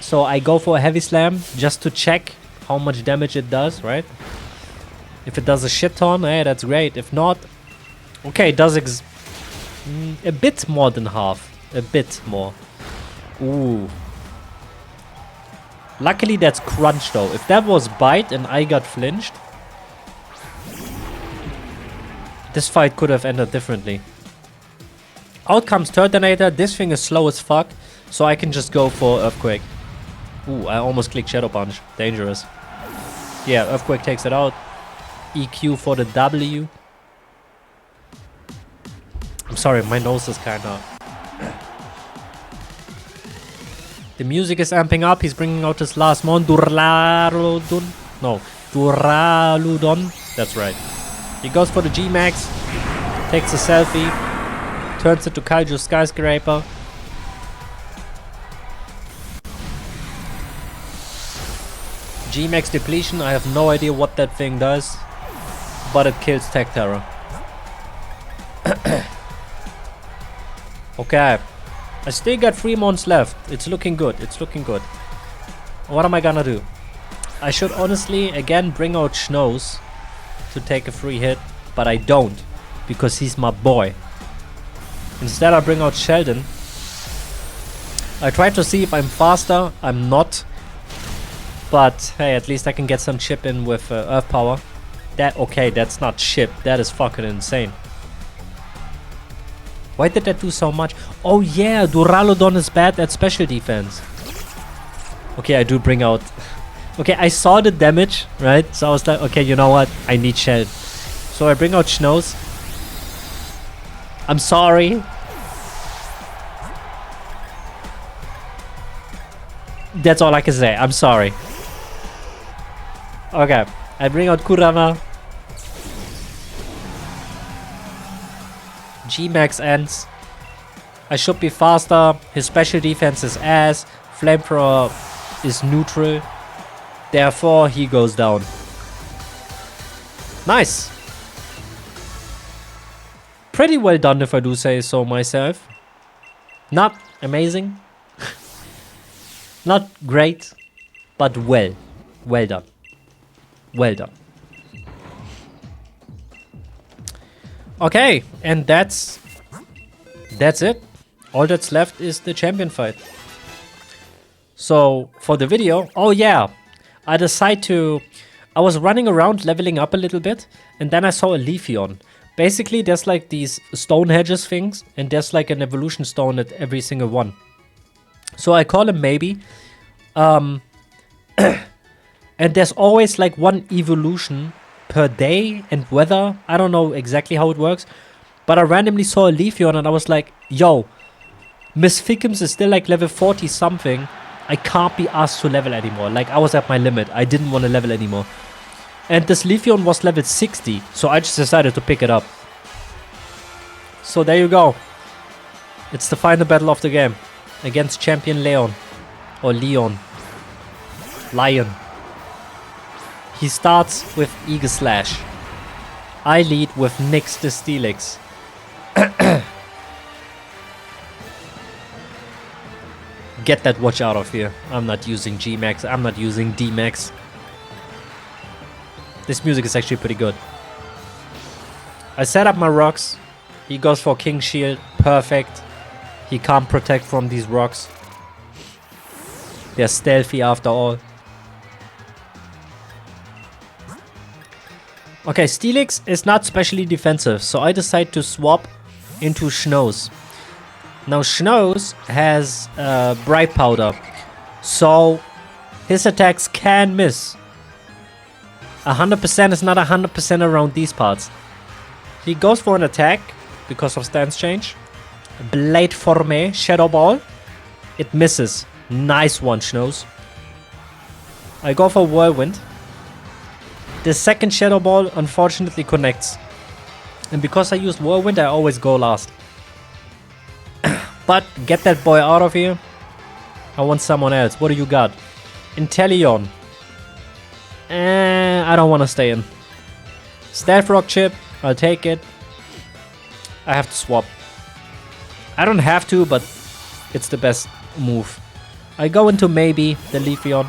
So I go for a Heavy Slam just to check how much damage it does, right? If it does a shit ton, hey, that's great. If not, okay, it does a bit more than half. A bit more. Ooh. Luckily that's Crunch though. If that was Bite and I got flinched, this fight could have ended differently. Out comes Turtonator. This thing is slow as fuck, so I can just go for Earthquake. Ooh, I almost clicked Shadow Punch. Dangerous. Yeah, Earthquake takes it out. EQ for the W. I'm sorry, my nose is kinda... The music is amping up. He's bringing out his last mon. Duraludon. No, Duraludon. That's right. He goes for the G-Max. Takes a selfie. Turns it to Kaiju Skyscraper. G-Max depletion. I have no idea what that thing does. But it kills Tech Terror. Okay. I still got 3 mons left. It's looking good. It's looking good. What am I gonna do? I should honestly again bring out Schnoz to take a free hit, but I don't because he's my boy. Instead I bring out Sheldon. I try to see if I'm faster. I'm not. But hey, at least I can get some chip in with Earth Power. Okay, that's not chip. That is fucking insane. Why did that do so much? Oh yeah, Duraludon is bad at special defense. Okay, I do bring out Okay, I saw the damage, right? So I was like, okay, you know what? I need Shell. So I bring out Schnoz. I'm sorry. That's all I can say. I'm sorry. Okay, I bring out Kurama. G-Max ends. I should be faster. His special defense is ass. Flamethrower is neutral. Therefore, he goes down. Nice. Pretty well done, if I do say so myself. Not amazing. Not great. But well. Well done. Well done. Okay, and that's it. All that's left is the champion fight. So, for the video, oh yeah, I was running around leveling up a little bit, and then I saw a Leafeon. Basically, there's like these stone hedges things, and there's like an evolution stone at every single one. So I call him maybe. And there's always like one evolution per day and weather. I don't know exactly how it works. But I randomly saw a Leafeon and I was like, yo, Miss Fickums is still like level 40 something. I can't be asked to level anymore. Like, I was at my limit. I didn't want to level anymore. And this Leafeon was level 60. So I just decided to pick it up. So there you go. It's the final battle of the game. Against Champion Leon. Or Leon. Lion. He starts with Eagle Slash. I lead with Nyx the Steelix. Get that watch out of here. I'm not using G-Max. I'm not using D-Max. This music is actually pretty good. I set up my rocks. He goes for King Shield. Perfect. He can't protect from these rocks. They're stealthy after all. Okay, Steelix is not specially defensive, so I decide to swap into Schnoz. Now Schnoz has Bright Powder, so his attacks can miss. 100% is not 100% around these parts. He goes for an attack because of stance change. Blade Formé, Shadow Ball. It misses. Nice one, Schnoz. I go for Whirlwind. The second Shadow Ball unfortunately connects. And because I used Whirlwind, I always go last. But get that boy out of here. I want someone else. What do you got? Inteleon. I don't want to stay in. Stealth Rock Chip. I'll take it. I have to swap. I don't have to, but it's the best move. I go into maybe the Leafeon.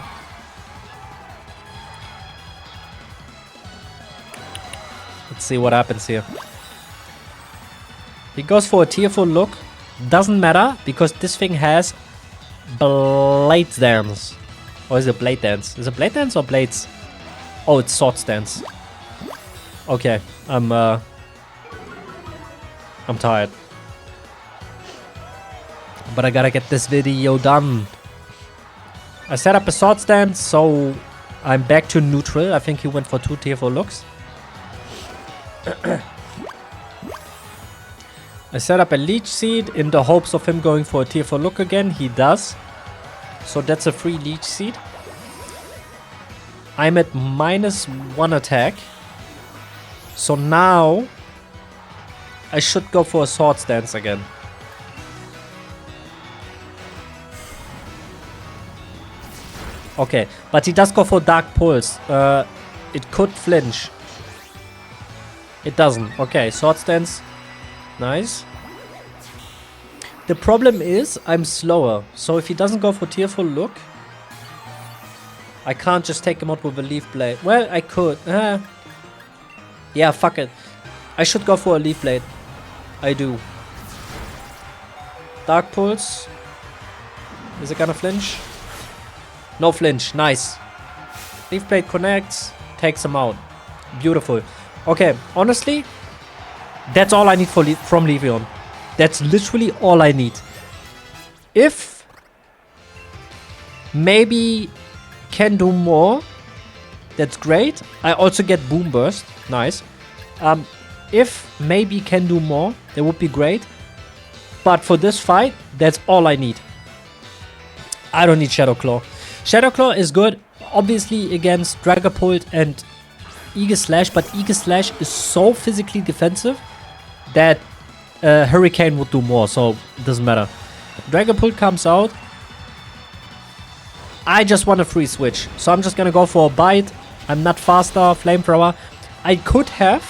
Let's see what happens here. He goes for a tearful look. Doesn't matter because this thing has Blade Dance. Or is it Blade Dance? Is it Blade Dance or Blades? Oh, it's Sword Dance. Okay, I'm tired. But I gotta get this video done. I set up a Sword Stance, so I'm back to neutral. I think he went for 2 tearful looks. I set up a Leech Seed in the hopes of him going for a tearful look again. He does. So that's a free Leech Seed. I'm at -1 attack. So now I should go for a Sword Stance again. Okay, but he does go for Dark Pulse. It could flinch. It doesn't. Okay, Sword Stance. Nice. The problem is I'm slower. So if he doesn't go for tearful look, I can't just take him out with a Leaf Blade. Well, I could. Yeah, fuck it. I should go for a Leaf Blade. I do. Dark Pulse. Is it gonna flinch? No flinch. Nice. Leaf Blade connects. Takes him out. Beautiful. Okay, honestly, that's all I need from Leafeon. That's literally all I need. If maybe can do more, that's great. I also get Boom Burst. Nice. If maybe can do more, that would be great. But for this fight, that's all I need. I don't need Shadow Claw. Shadow Claw is good, obviously, against Dragapult and Aegislash, but Aegislash is so physically defensive that Hurricane would do more, so it doesn't matter. Dragapult comes out. I just want a free switch, so I'm just gonna go for a bite. I'm not faster, Flamethrower. I could have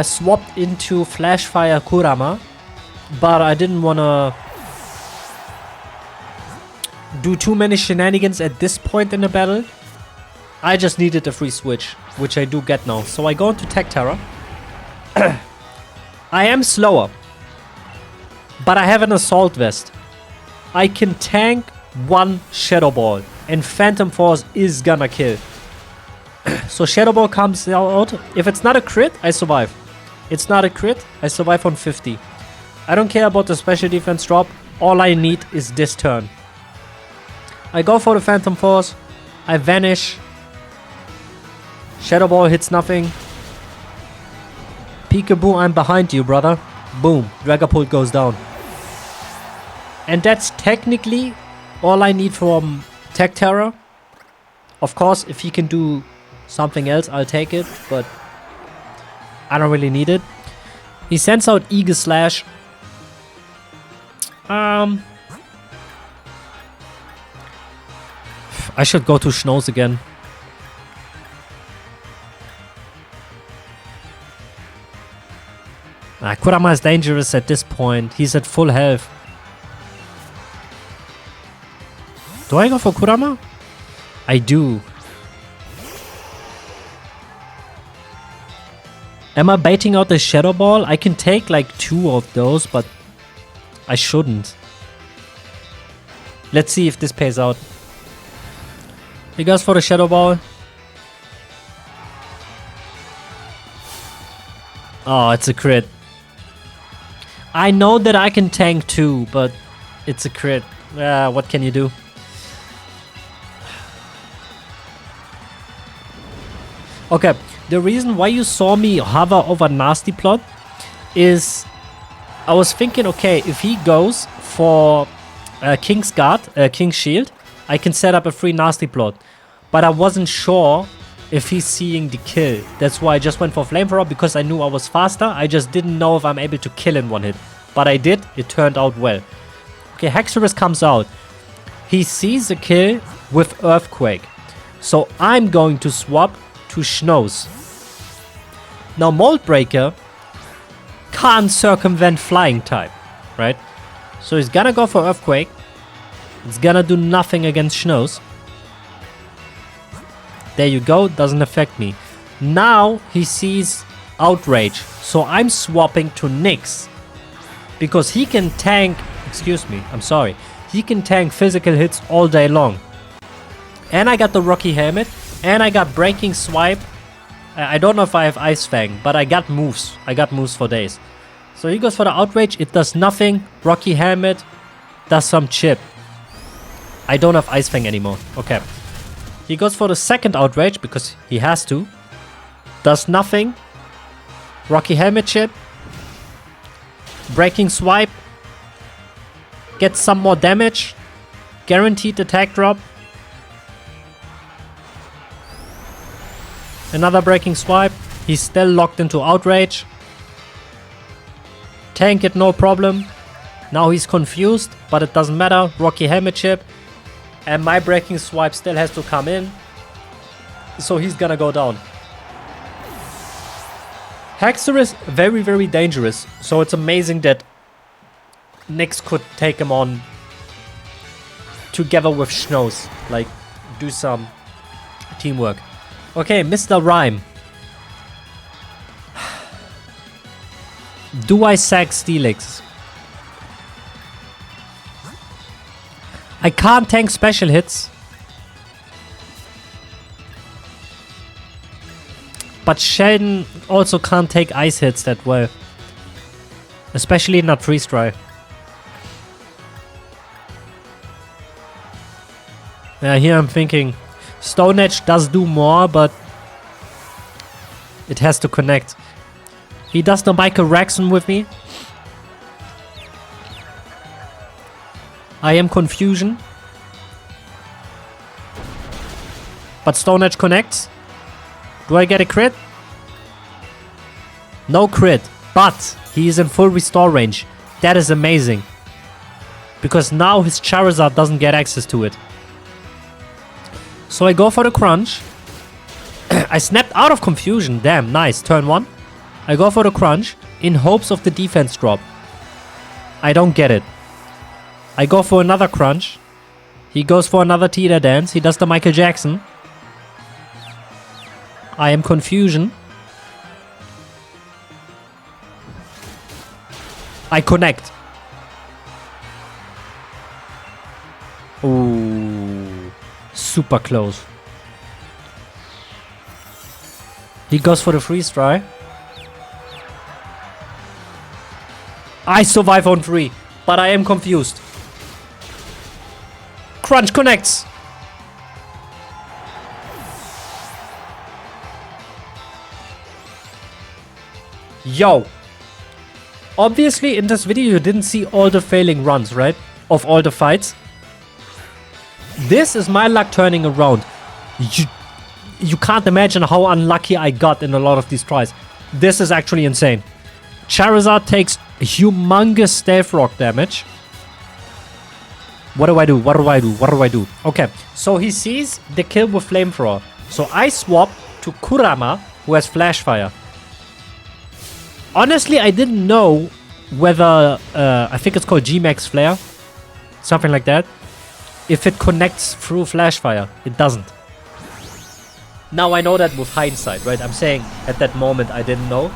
swapped into Flash Fire Kurama, but I didn't wanna do too many shenanigans at this point in the battle. I just needed a free switch, which I do get now. So I go into Tech Terror. I am slower, but I have an Assault Vest. I can tank one Shadow Ball, and Phantom Force is gonna kill. So Shadow Ball comes out. If it's not a crit, I survive. It's not a crit, I survive on 50. I don't care about the special defense drop. All I need is this turn. I go for the Phantom Force. I vanish. Shadow Ball hits nothing. Peekaboo, I'm behind you, brother. Boom. Dragapult goes down. And that's technically all I need from Tech Terror. Of course, if he can do something else, I'll take it. But I don't really need it. He sends out Aegislash. I should go to Snows again. Kurama is dangerous at this point. He's at full health. Do I go for Kurama? I do. Am I baiting out the Shadow Ball? I can take like 2 of those, but I shouldn't. Let's see if this pays out. He goes for the Shadow Ball. Oh, it's a crit. I know that I can tank too, but it's a crit. What can you do? Okay, the reason why you saw me hover over Nasty Plot is I was thinking, okay, if he goes for King's Guard, King's Shield, I can set up a free Nasty Plot. But I wasn't sure if he's seeing the kill. That's why I just went for Flamethrower, because I knew I was faster. I just didn't know if I'm able to kill in one hit. But I did. It turned out well. Okay, Hexorus comes out. He sees the kill with Earthquake. So I'm going to swap to Snows. Now Mold Breaker can't circumvent Flying type, right? So he's gonna go for Earthquake. It's gonna do nothing against Snows. There you go, doesn't affect me. Now he sees Outrage, so I'm swapping to Nyx. Because he can tank, excuse me, I'm sorry. He can tank physical hits all day long. And I got the Rocky Helmet, and I got Breaking Swipe. I don't know if I have Ice Fang, but I got moves. I got moves for days. So he goes for the Outrage, it does nothing. Rocky Helmet does some chip. I don't have Ice Fang anymore, okay. He goes for the second Outrage because he has to. Does nothing. Rocky Helmet chip. Breaking Swipe. Gets some more damage. Guaranteed attack drop. Another Breaking Swipe. He's still locked into Outrage. Tank it, no problem. Now he's confused, but it doesn't matter. Rocky Helmet chip. And my Breaking Swipe still has to come in. So he's gonna go down. Hexorus, very, very dangerous. So it's amazing that Nyx could take him on together with Snows. Like, do some teamwork. Okay, Mr. Rhyme. Do I sack Steelix? I can't tank special hits. But Sheldon also can't take ice hits that well. Especially not freeze dry. Yeah, here I'm thinking Stone Edge does do more, but it has to connect. He does the Michael Jackson with me. I am Confusion. But Stone Edge connects. Do I get a crit? No crit. But he is in full restore range. That is amazing. Because now his Charizard doesn't get access to it. So I go for the crunch. I snapped out of Confusion. Damn, nice. Turn 1. I go for the crunch in hopes of the defense drop. I don't get it. I go for another crunch. He goes for another Teeter Dance. He does the Michael Jackson. I am Confusion. I connect. Ooh. Super close. He goes for the freeze try. I survive on 3, but I am confused. Crunch connects. Yo. Obviously in this video you didn't see all the failing runs, right? Of all the fights. This is my luck turning around. You can't imagine how unlucky I got in a lot of these tries. This is actually insane. Charizard takes humongous Stealth Rock damage. What do I do? What do I do? What do I do? Okay, so he sees the kill with Flamethrower. So I swap to Kurama, who has Flash Fire. Honestly, I didn't know whether, I think it's called G-Max Flare. Something like that. If it connects through Flash Fire. It doesn't. Now I know that with hindsight, right? I'm saying at that moment I didn't know.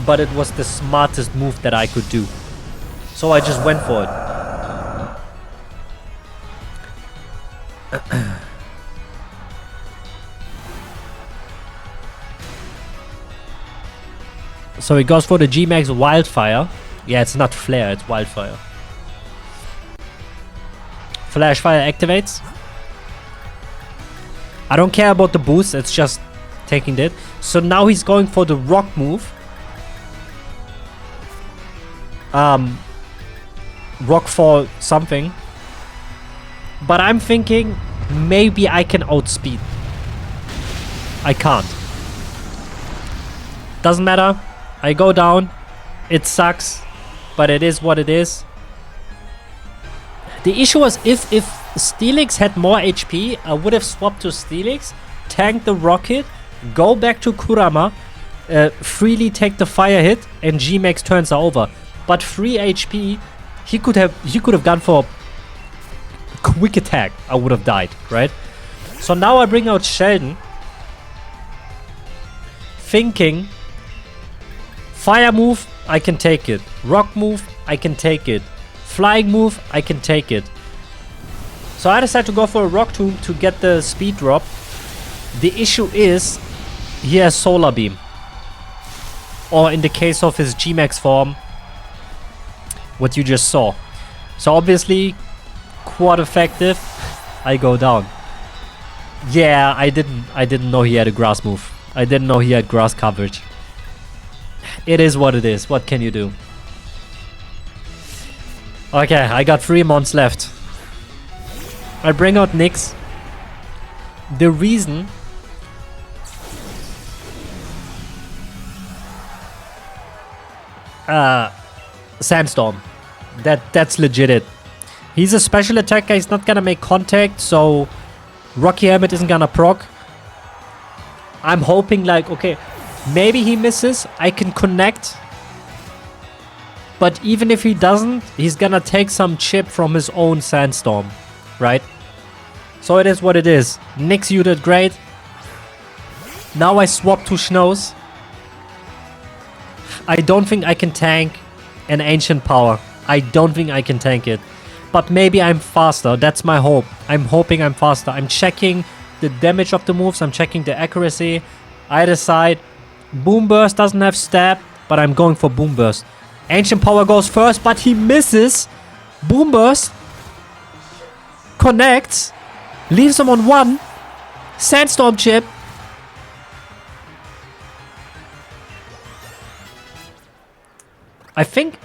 But it was the smartest move that I could do. So I just went for it. So he goes for the G-Max Wildfire. Yeah, it's not Flare, it's Wildfire. Flash Fire activates. I don't care about the boost, it's just taking it. So now he's going for the Rock move. Rockfall something. But I'm thinking maybe I can outspeed. I can't. Doesn't matter. I go down. It sucks. But it is what it is. The issue was if Steelix had more HP, I would have swapped to Steelix, tank the rocket, go back to Kurama, freely take the fire hit, and G-Max turns are over. But 3 HP, he could have gone for quick attack. I would have died, right? So now I bring out Sheldon, thinking fire move, I can take it. Rock move, I can take it. Flying move, I can take it. So I decided to go for a rock tomb to get the speed drop. The issue is he has Solar Beam. Or in the case of his G-Max form, what you just saw. So obviously, quad effective, I go down. Yeah, I didn't know he had a grass move. I didn't know he had grass coverage. It is what it is. What can you do? Okay, I got 3 mons left. I bring out Nyx. The reason... Sandstorm. That's legit it. He's a special attacker, he's not gonna make contact, so Rocky Helmet isn't gonna proc. I'm hoping like, okay, maybe he misses, I can connect. But even if he doesn't, he's gonna take some chip from his own Sandstorm, right? So it is what it is. Nyx, you did great. Now I swap to Schnoz. I don't think I can tank an Ancient Power. I don't think I can tank it. But maybe I'm faster. That's my hope. I'm hoping I'm faster. I'm checking the damage of the moves. I'm checking the accuracy. I decide Boom Burst doesn't have stab, but I'm going for Boom Burst. Ancient Power goes first, but he misses. Boom Burst connects. Leaves him on 1. Sandstorm chip. I think,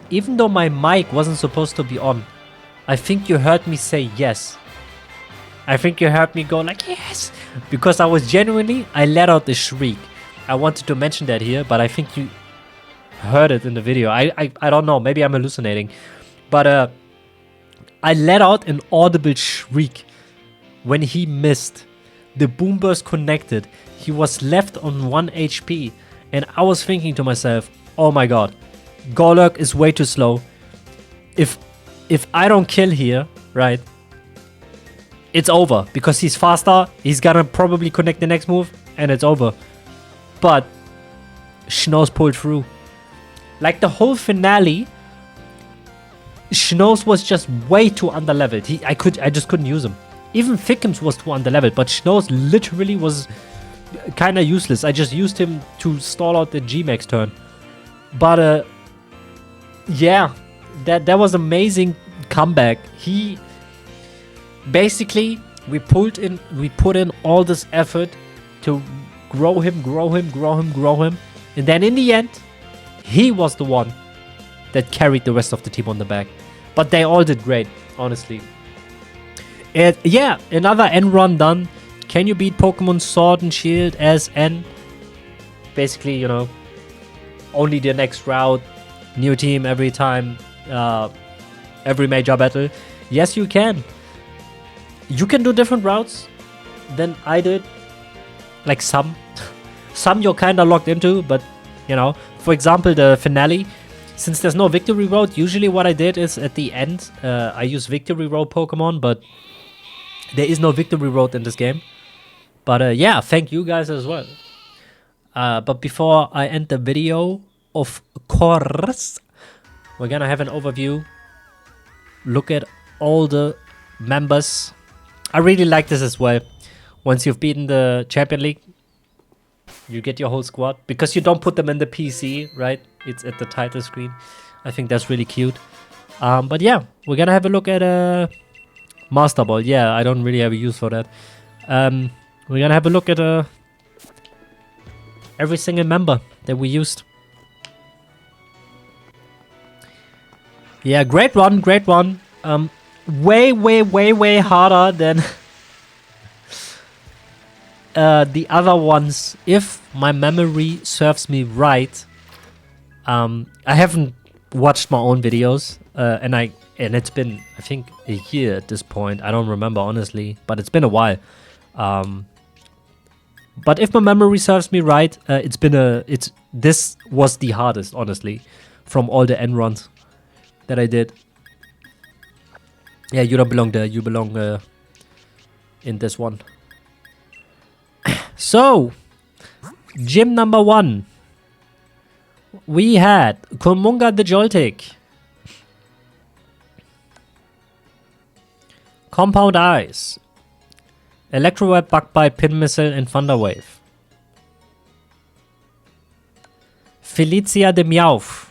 even though my mic wasn't supposed to be on, I think you heard me say yes. I think you heard me go like yes, because I was genuinely, I let out the shriek. I wanted to mention that here, but I think you heard it in the video. I don't know, maybe I'm hallucinating, but I let out an audible shriek when he missed. The boom burst connected. He was left on 1 HP, and I was thinking to myself, oh my god, Golurk is way too slow. If I don't kill here, right, it's over, because he's faster. He's gonna probably connect the next move, and it's over. But Schnoz pulled through. Like the whole finale, Schnoz was just way too underleveled. I just couldn't use him. Even Thickums was too underleveled, but Schnoz literally was kind of useless. I just used him to stall out the G-Max turn. But yeah, that was amazing comeback. He basically, we put in all this effort to grow him, and then in the end, he was the one that carried the rest of the team on the back. But they all did great, honestly. And yeah, another N run done. Can you beat Pokemon Sword and Shield as N? Basically, you know, only the next route, new team every time, every major battle. Yes, you can. You can do different routes than I did. Like some you're kind of locked into, but you know, for example, the finale, since there's no victory road, usually what I did is at the end, I use victory road Pokemon, but there is no victory road in this game. But yeah, thank you guys as well. But before I end the video, of course, we're gonna have an overview. Look at all the members. I really like this as well. Once you've beaten the Champion League, you get your whole squad, because you don't put them in the PC, right? It's at the title screen. I think that's really cute. But yeah, we're gonna have a look at Master Ball. Yeah, I don't really have a use for that. We're gonna have a look at every single member that we used. Yeah, great one, great one. Way harder than the other ones, if my memory serves me right. I haven't watched my own videos, and it's been, I think, a year at this point. I don't remember honestly, but it's been a while. But if my memory serves me right, this was the hardest, honestly, from all the end runs that I did. Yeah, you don't belong there. You belong in this one. So, gym number 1. We had Kumunga the Joltik, Compound Eyes, Electroweb, Bug Bite, Pin Missile, and Thunder Wave. Felicia de Meowth,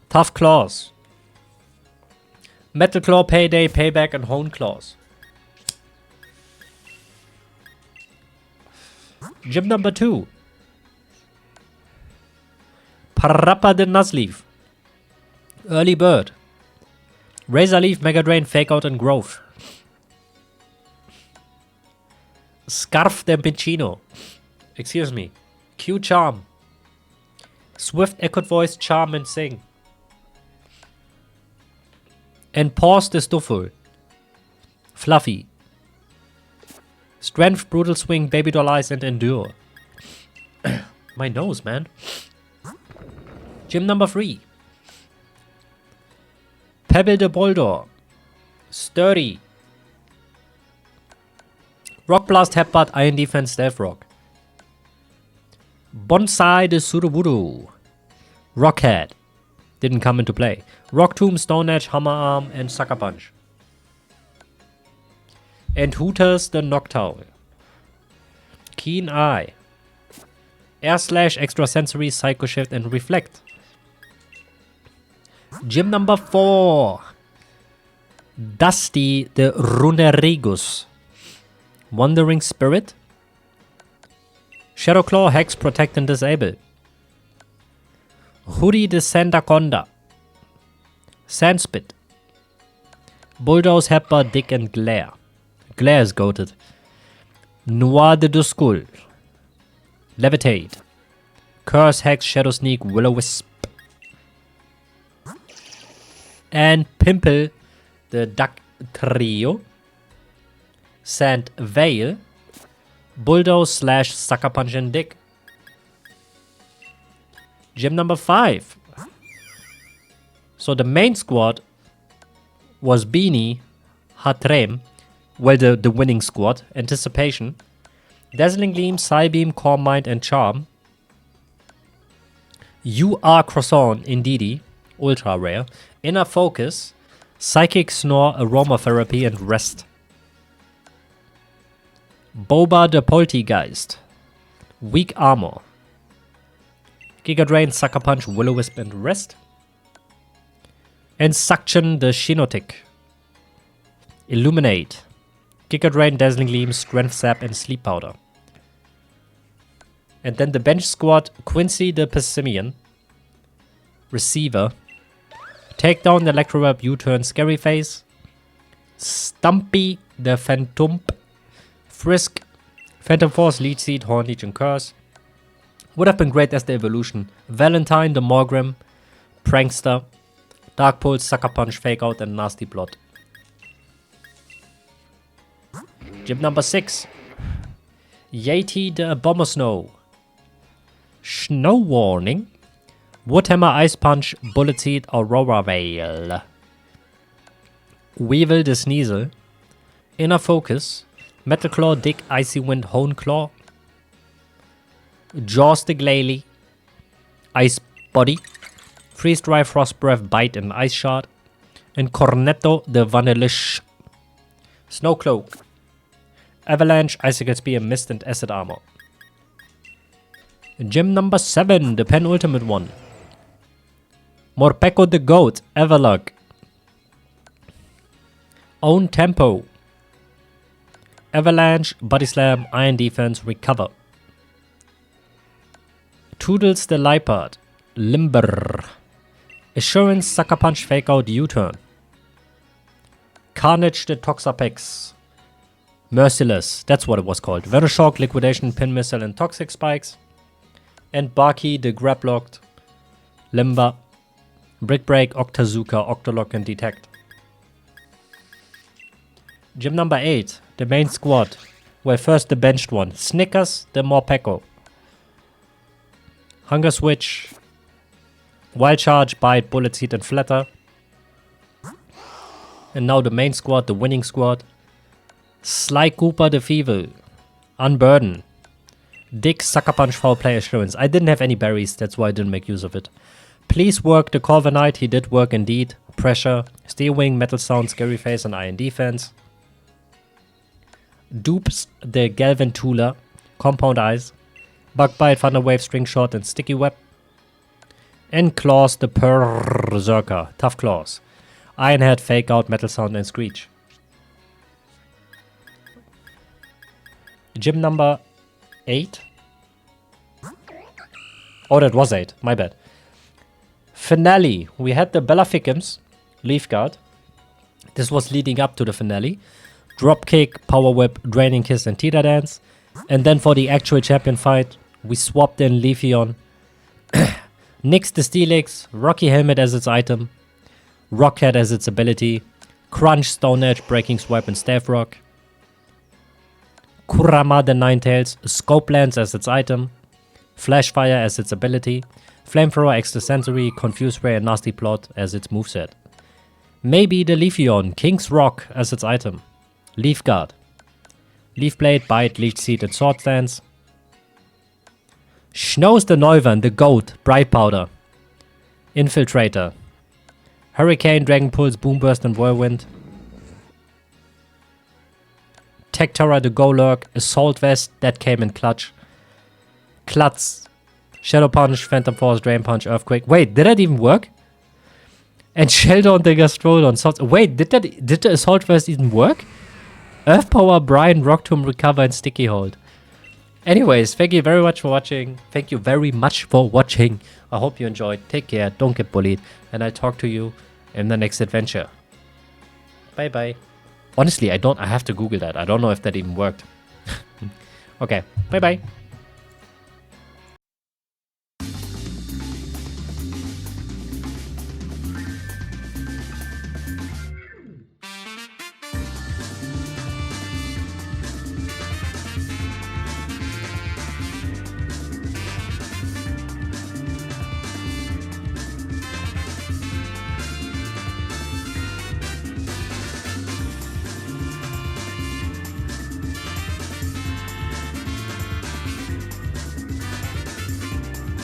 Tough Claws, Metal Claw, Payday, Payback, and Hone Claws. Gym number 2. Parappa the Nuzleaf, Early Bird, Razor Leaf, Mega Drain, Fake Out, and Growth. Scarf the Piccino, excuse me, Q Charm, Swift, Echoed Voice, Charm, and Sing. And Pause the Stuffle, Fluffy, Strength, Brutal Swing, Baby Doll Eyes, and Endure. My nose, man. Gym number 3. Pebble the Boldor, Sturdy, Rock Blast, Headbutt, Iron Defense, Stealth Rock. Bonsai the Sudowoodo, Rockhead, didn't come into play. Rock Tomb, Stone Edge, Hammer Arm, and Sucker Punch. And Hooters the Noctowl, Keen Eye, Air Slash, Extrasensory, Psycho Shift, and Reflect. Gym number 4. Dusty the Runerigus. Wandering Spirit. Shadowclaw, Hex, Protect and Disable. Hoodie the Sandaconda. Sandspit. Bulldoze, Hepper, Dick and Glare. Glare is goated. Noir de Duskull. Levitate. Curse, Hex, Shadow Sneak, Will-O-Wisp. And Pimple the Duck Trio. Sand Veil. Bulldoze / Sucker Punch and Dick. Gym number 5. So the main squad was Beanie, Hatrem, well the winning squad, Anticipation, Dazzling Gleam, Psybeam, Calm Mind and Charm. You are Croissant, Indeedee, ultra rare. Inner Focus, Psychic Snore, Aromatherapy and Rest. Boba the Poltergeist, Weak Armor. Giga Drain, Sucker Punch, Will-O-Wisp and Rest. And Suction the Shinotic. Illuminate. Giga Drain, Dazzling Gleam, Strength Sap and Sleep Powder. And then the bench squad, Quincy the Pessimian. Receiver. Take down the Electroweb, U-Turn, Scary Face. Stumpy the Phantomp. Frisk. Phantom Force, Leech Seed, Horn Leech and Curse. Would have been great as the evolution. Valentine the Morgrim. Prankster. Dark Pulse, Sucker Punch, Fake Out and Nasty Blot. Gym number 6. Yeti the Abomasnow. Snow Warning. Woodhammer, Ice Punch, Bullet Seed, Aurora Veil. Weevil the Sneasel. Inner Focus. Metal Claw, Dick, Icy Wind, Hone Claw. Jaws the Glalie. Ice Body. Freeze Dry, Frost Breath, Bite and Ice Shard. And Cornetto the Vanillish. Snow Cloak. Avalanche, Icicle Spear, Mist and Acid Armor. Gym number 7, the penultimate one. Morpeko the Goat, Everlog. Own Tempo. Avalanche, Body Slam, Iron Defense, Recover. Toodles the Leopard, Limber. Assurance, Sucker Punch, Fake Out, U-Turn. Carnage the Toxapex. Merciless, that's what it was called. Venoshock, Liquidation, Pin Missile and Toxic Spikes. And Barky the Grablocked, Limber. Brick Break, Octazooka, Octolock and Detect. Gym number 8, the main squad. Well, first the benched one. Snickers the Morpeko. Hunger Switch. Wild Charge, Bite, Bullet Seed and Flatter. And now the main squad, the winning squad. Sly Cooper the Feeble. Unburden. Dick, Sucker Punch, Foul Play, Assurance. I didn't have any berries, that's why I didn't make use of it. Please work the Corviknight, he did work indeed. Pressure, Steel Wing, Metal Sound, Scary Face and Iron Defense. Dupes the Galvantula, Compound Eyes. Bug Bite, Thunder Wave, String Shot and Sticky Web. And Claws the Berserker, Tough Claws. Iron Head, Fake Out, Metal Sound and Screech. Gym number 8. Oh, that was 8. My bad. Finale. We had the Bellaficums, Leaf Guard. This was leading up to the finale. Dropkick, Power Whip, Draining Kiss and Tita Dance. And then for the actual champion fight, we swapped in Leafeon. Nyx the Steelix, Rocky Helmet as its item. Rockhead as its ability. Crunch, Stone Edge, Breaking Swipe and Staff Rock. Kurama the Ninetales, Scope Lens as its item. Flash Fire as its ability. Flamethrower, Extrasensory, Confuse Ray and Nasty Plot as its moveset. Maybe the Leafeon, King's Rock as its item. Leaf Guard. Leaf Blade, Bite, Leech Seed and Sword Stance. Schnoz the Neuven, the Goat, Bright Powder. Infiltrator. Hurricane, Dragon Pulse, Boomburst and Whirlwind. Tectora the Golurk, Assault Vest, that came in clutch. Klutz, Shadow Punch, Phantom Force, Drain Punch, Earthquake. Wait, did that even work? And Sheldon Digger strolled on salt. Wait, did the assault vest even work? Earth Power, Brian, Rock Tomb, Recover, and Sticky Hold. Anyways, thank you very much for watching. Thank you very much for watching. I hope you enjoyed. Take care. Don't get bullied. And I'll talk to you in the next adventure. Bye bye. Honestly, I have to Google that. I don't know if that even worked. Okay. Bye bye.